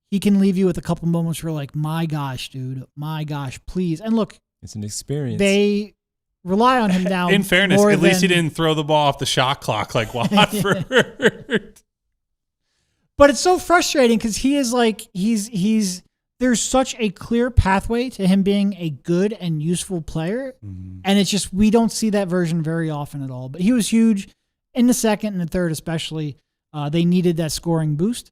he can leave you with a couple moments where like, my gosh, dude, my gosh, please. And look, it's an experience. They rely on him now. In fairness, at least he didn't throw the ball off the shot clock like Watford. But it's so frustrating because he is like, there's such a clear pathway to him being a good and useful player. Mm-hmm. And it's just, we don't see that version very often at all. But he was huge in the second and the third, especially. They needed that scoring boost.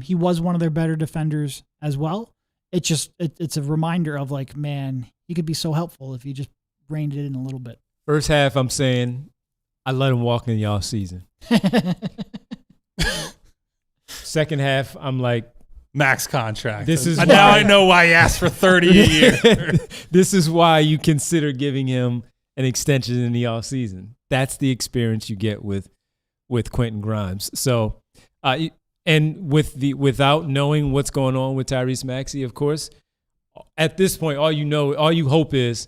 He was one of their better defenders as well. It's a reminder of like, man, he could be so helpful if you just reined it in a little bit. First half, I'm saying I let him walk in the off season. Second half, I'm like, max contract. Now I know why he asked for 30 a year. This is why you consider giving him an extension in the off season. That's the experience you get with Quentin Grimes. So, and without knowing what's going on with Tyrese Maxey, of course, at this point, all you hope is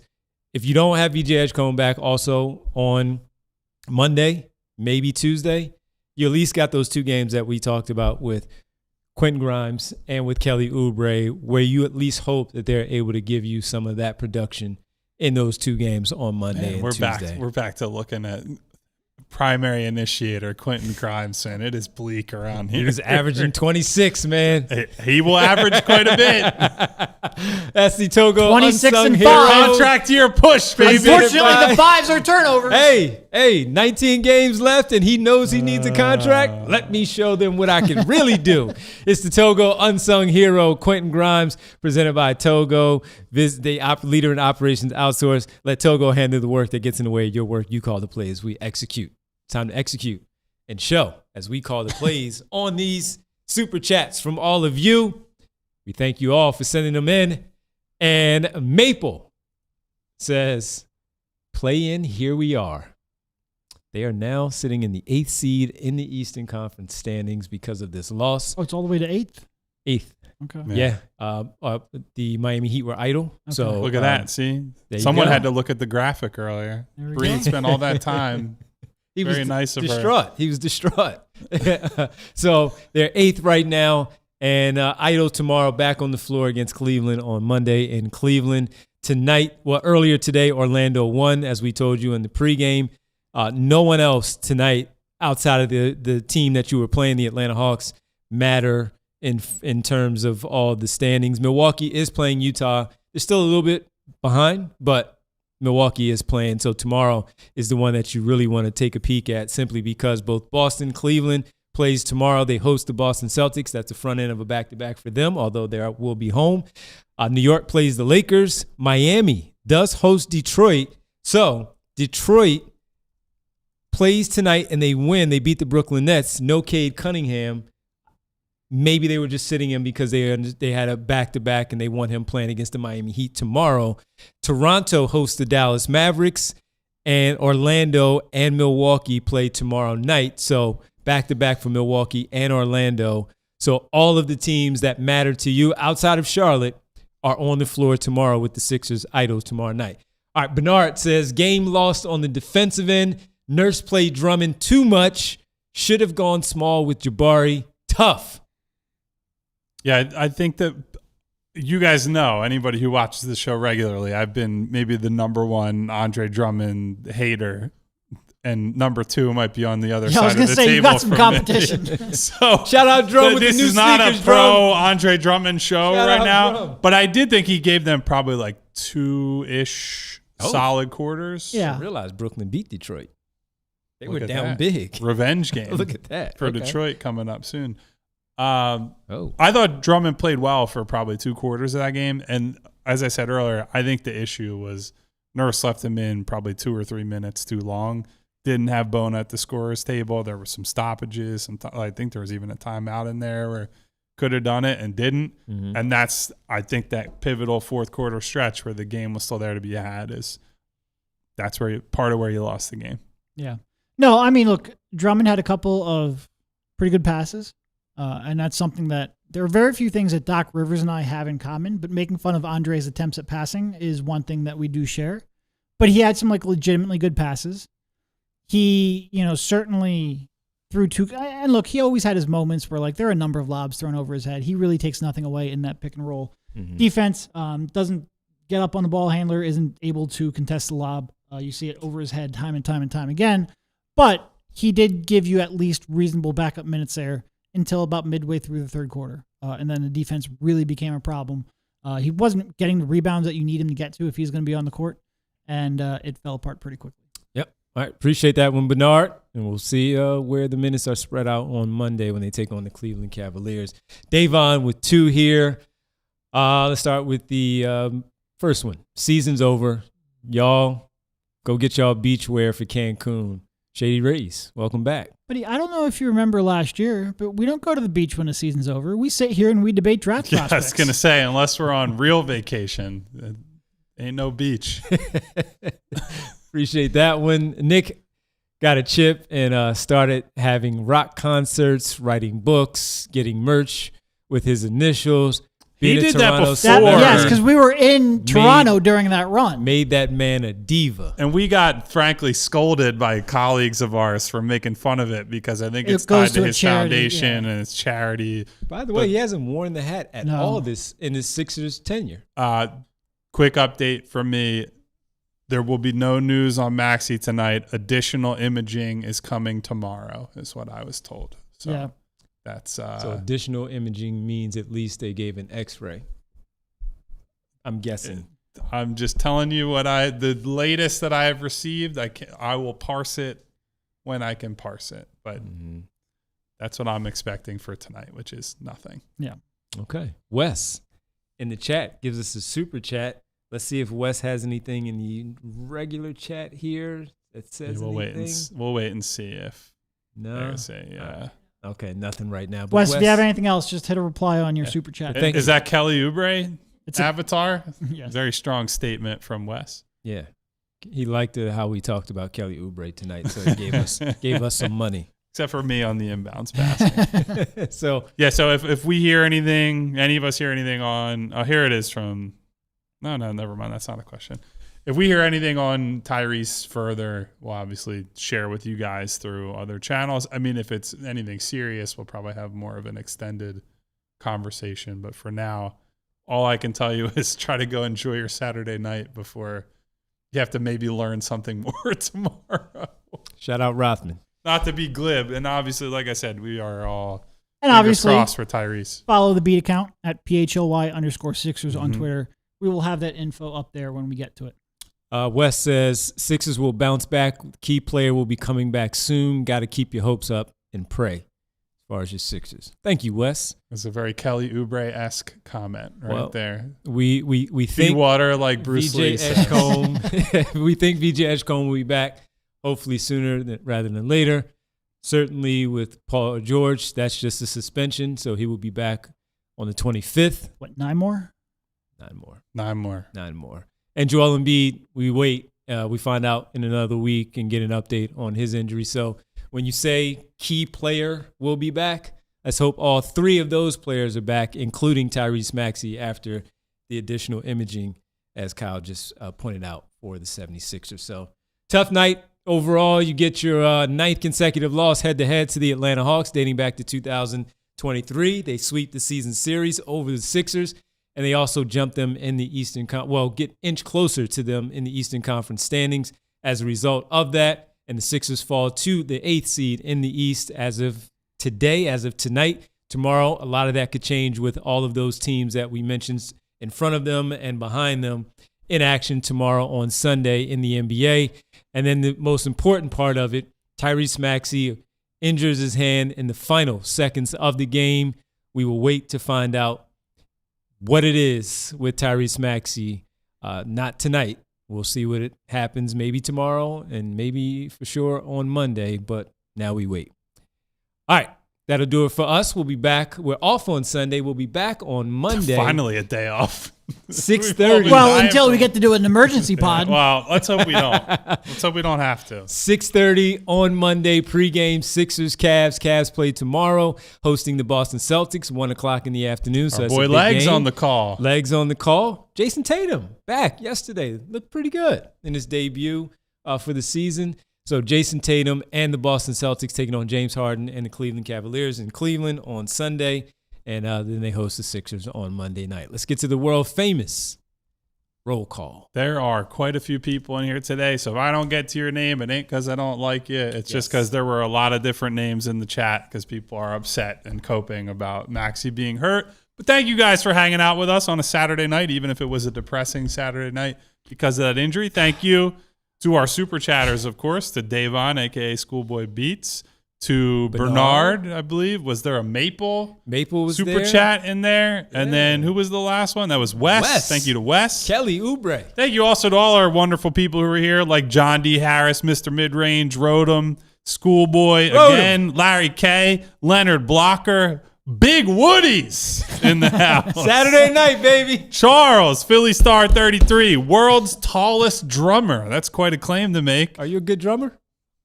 if you don't have VJ Edgecombe back also on Monday, maybe Tuesday, you at least got those two games that we talked about with Quentin Grimes and with Kelly Oubre, where you at least hope that they're able to give you some of that production in those two games on Monday and Tuesday. We're back to looking at primary initiator Quentin Grimes, and it is bleak around here. He's averaging 26, man. He will average quite a bit. That's the Togo 26 unsung and hero. 5. Contract year push, baby. Unfortunately, the fives are turnovers. Hey, 19 games left, and he knows he needs a contract. Let me show them what I can really do. It's the Togo unsung hero, Quentin Grimes, presented by Togo. The leader in operations outsource. Let Togo handle the work that gets in the way of your work. You call the plays. We execute. Time to execute and show as we call the plays on these super chats from all of you. We thank you all for sending them in. And Maple says, play in, here we are. They are now sitting in the 8th seed in the Eastern Conference standings because of this loss. Oh, it's all the way to 8th? 8th. Okay. Yeah. The Miami Heat were idle. Okay. So look at that. See, someone had to look at the graphic earlier. Breen spent all that time. He Very was nice of distraught. her. He was distraught. So they're 8th right now, and idle tomorrow, back on the floor against Cleveland on Monday in Cleveland. Tonight, earlier today, Orlando won, as we told you in the pregame. No one else tonight outside of the team that you were playing, the Atlanta Hawks, matter in terms of all the standings. Milwaukee is playing Utah. They're still a little bit behind, but Milwaukee is playing. So tomorrow is the one that you really want to take a peek at, simply because both Boston, Cleveland plays tomorrow. They host the Boston Celtics. That's the front end of a back-to-back for them, although they will be home. New York plays the Lakers. Miami does host Detroit. So Detroit plays tonight and they win. They beat the Brooklyn Nets. No Cade Cunningham. Maybe they were just sitting him because they had a back-to-back and they want him playing against the Miami Heat tomorrow. Toronto hosts the Dallas Mavericks, and Orlando and Milwaukee play tomorrow night. So back-to-back for Milwaukee and Orlando. So all of the teams that matter to you outside of Charlotte are on the floor tomorrow with the Sixers idols tomorrow night. All right, Bernard says, game lost on the defensive end. Nurse played Drummond too much. Should have gone small with Jabari. Tough. Yeah, I think that you guys know, anybody who watches the show regularly, I've been maybe the number one Andre Drummond hater, and number two might be on the other side of the table. You got some for competition. So shout out Drum with the new This is not sneakers, a pro Drum. Andre Drummond show Shout right out now, Drum. but I did think he gave them probably like two-ish solid quarters. Yeah. I realized Brooklyn beat Detroit. They Look were at down that. big. Revenge game. Look at that. For Okay. Detroit coming up soon. Oh. I thought Drummond played well for probably 2 quarters of that game. And as I said earlier, I think the issue was Nurse left him in probably 2 or 3 minutes too long. Didn't have Bona at the scorer's table. There were some stoppages. I think there was even a timeout in there where could have done it and didn't. Mm-hmm. And that's, I think, that pivotal fourth quarter stretch where the game was still there to be had that's where part of where you lost the game. Yeah. No, I mean, look, Drummond had a couple of pretty good passes. And that's something that there are very few things that Doc Rivers and I have in common, but making fun of Andre's attempts at passing is one thing that we do share. But he had some like legitimately good passes. He, certainly threw 2. And look, he always had his moments where like there are a number of lobs thrown over his head. He really takes nothing away in that pick and roll. Mm-hmm. Defense doesn't get up on the ball handler, isn't able to contest the lob. You see it over his head time and time and time again. But he did give you at least reasonable backup minutes there until about midway through the third quarter. And then the defense really became a problem. He wasn't getting the rebounds that you need him to get to if he's going to be on the court. And it fell apart pretty quickly. Yep. All right. Appreciate that one, Bernard. And we'll see where the minutes are spread out on Monday when they take on the Cleveland Cavaliers. Davon with 2 here. Let's start with the first one. Season's over. Y'all go get y'all beach wear for Cancun. Shady Rays, welcome back. But I don't know if you remember last year, but we don't go to the beach when the season's over. We sit here and we debate draft prospects. I was going to say, unless we're on real vacation, ain't no beach. Appreciate that one. Nick got a chip and started having rock concerts, writing books, getting merch with his initials. He did that before. Yes, because we were in Toronto during that run. Made that man a diva. And we got, frankly, scolded by colleagues of ours for making fun of it because I think it's tied to his foundation and it's charity. By the way, he hasn't worn the hat at all this in his Sixers tenure. Quick update from me. There will be no news on Maxey tonight. Additional imaging is coming tomorrow, is what I was told. So. Yeah. That's so additional imaging means at least they gave an X-ray. I'm guessing. I'm just telling you the latest that I have received. I will parse it when I can parse it, but that's what I'm expecting for tonight, which is nothing. Yeah. Okay. Wes in the chat gives us a super chat. Let's see if Wes has anything in the regular chat here that says anything. We'll wait and see if. No. Okay, nothing right now. But Wes, if you have anything else, just hit a reply on your super chat. Is that Kelly Oubre avatar? Yes. Very strong statement from Wes. Yeah. He liked how we talked about Kelly Oubre tonight, so he gave us some money. Except for me on the inbounds passing. So if we hear anything, any of us hear anything on, here it is from, no, never mind. That's not a question. If we hear anything on Tyrese further, we'll obviously share with you guys through other channels. I mean, if it's anything serious, we'll probably have more of an extended conversation. But for now, all I can tell you is try to go enjoy your Saturday night before you have to maybe learn something more tomorrow. Shout out Rothman. Not to be glib. And obviously, like I said, we are all obviously crossed for Tyrese. Follow the beat account at PHLY_Sixers on Twitter. We will have that info up there when we get to it. Wes says Sixers will bounce back. Key player will be coming back soon. Got to keep your hopes up and pray as far as your Sixers. Thank you, Wes. It's a very Kelly Oubre-esque comment there. We think water like Bruce Lee said. Edgecombe. We think VJ Edgecombe will be back hopefully sooner rather than later. Certainly with Paul George, that's just a suspension, so he will be back on the 25th. What, 9 more? 9 more. And Joel Embiid, we wait. We find out in another week and get an update on his injury. So when you say key player will be back, let's hope all 3 of those players are back, including Tyrese Maxey after the additional imaging, as Kyle just pointed out, for the 76ers. So tough night. Overall, you get your 9th consecutive loss head-to-head to the Atlanta Hawks dating back to 2023. They sweep the season series over the Sixers, and they also jump them in the Eastern get inch closer to them in the Eastern Conference standings as a result of that. And the Sixers fall to the 8th seed in the East as of today, as of tonight. Tomorrow, a lot of that could change with all of those teams that we mentioned in front of them and behind them in action tomorrow on Sunday in the NBA. And then the most important part of it, Tyrese Maxey injures his hand in the final seconds of the game. We will wait to find out what it is with Tyrese Maxey. Not tonight. We'll see what it happens maybe tomorrow and maybe for sure on Monday, but now we wait. All right. That'll do it for us. We'll be back. We're off on Sunday. We'll be back on Monday. Finally a day off. 6:30. Well, until we get to do an emergency pod. Well, let's hope we don't. Let's hope we don't have to. 6:30 on Monday, pregame, Sixers, Cavs. Cavs play tomorrow, hosting the Boston Celtics, 1 o'clock in the afternoon. So Our that's boy a big Legs game. on the call. Legs on the call. Jason Tatum back yesterday. Looked pretty good in his debut for the season. So Jason Tatum and the Boston Celtics taking on James Harden and the Cleveland Cavaliers in Cleveland on Sunday. And then they host the Sixers on Monday night. Let's get to the world famous roll call. There are quite a few people in here today. So if I don't get to your name, it ain't because I don't like you. It's just because there were a lot of different names in the chat because people are upset and coping about Maxey being hurt. But thank you guys for hanging out with us on a Saturday night, even if it was a depressing Saturday night because of that injury. Thank you to our super chatters, of course, to Davon, a.k.a. Schoolboy Beats, to Bernard, I believe. Was there a Maple was super there. Chat in there? Yeah. And then who was the last one? That was Wes. Thank you to Wes. Kelly Oubre. Thank you also to all our wonderful people who were here, like John D. Harris, Mr. Midrange, Rodham, Schoolboy, again, Larry K., Leonard Blocker, Big Woodies in the house. Saturday night, baby. Charles, Philly Star 33, world's tallest drummer. That's quite a claim to make. Are you a good drummer?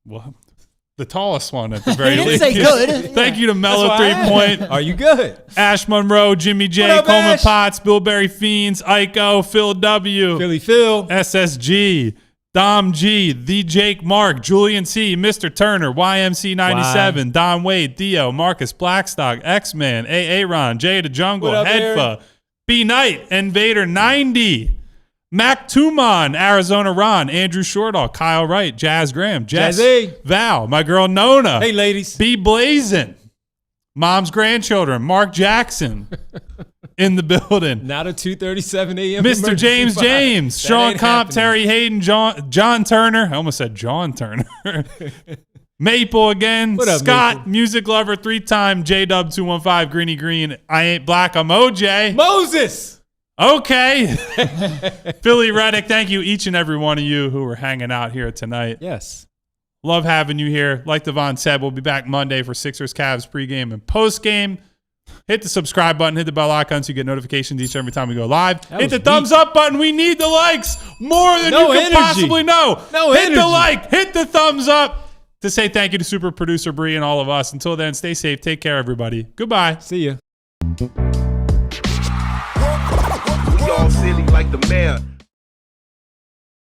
Well, the tallest one at the very He least. didn't say good. Thank you to Mellow That's why 3 Point. Are you good? Ash Monroe, Jimmy J, What up, Coleman Ash? Potts, Billberry Fiends, Iko, Phil W, Philly Phil. SSG, Dom G, The Jake Mark, Julian C, Mr. Turner, YMC 97, Don Wade, Theo, Marcus Blackstock, X-Man, AA Ron, Jay the Jungle, What up, Headfa, B Knight, Invader 90, Mac Tumon, Arizona Ron, Andrew Shortall, Kyle Wright, Jazz Graham, Jess, Jazzy. Val, my girl Nona, Hey, ladies. B Blazin, Mom's grandchildren, Mark Jackson in the building. Not a 2:37 a.m. Mr. James emergency James, That Sean ain't Comp, happening. Terry Hayden, John Turner. I almost said John Turner. Maple again. What up, Scott, Maple? music lover, 3-time JW215, Greeny Green. I ain't black, I'm OJ. Moses. Okay. Philly Reddick, thank you, each and every one of you who were hanging out here tonight. Yes. Love having you here. Like Devon said, we'll be back Monday for Sixers, Cavs pregame and postgame. Hit the subscribe button, hit the bell icon so you get notifications each and every time we go live. Hit the thumbs up button. We need the likes more than No you can energy. possibly know. No hit the energy. like, hit the thumbs up to say thank you to super producer Bree and all of us. Until then, stay safe. Take care, everybody. Goodbye. See ya. We all silly like the mayor.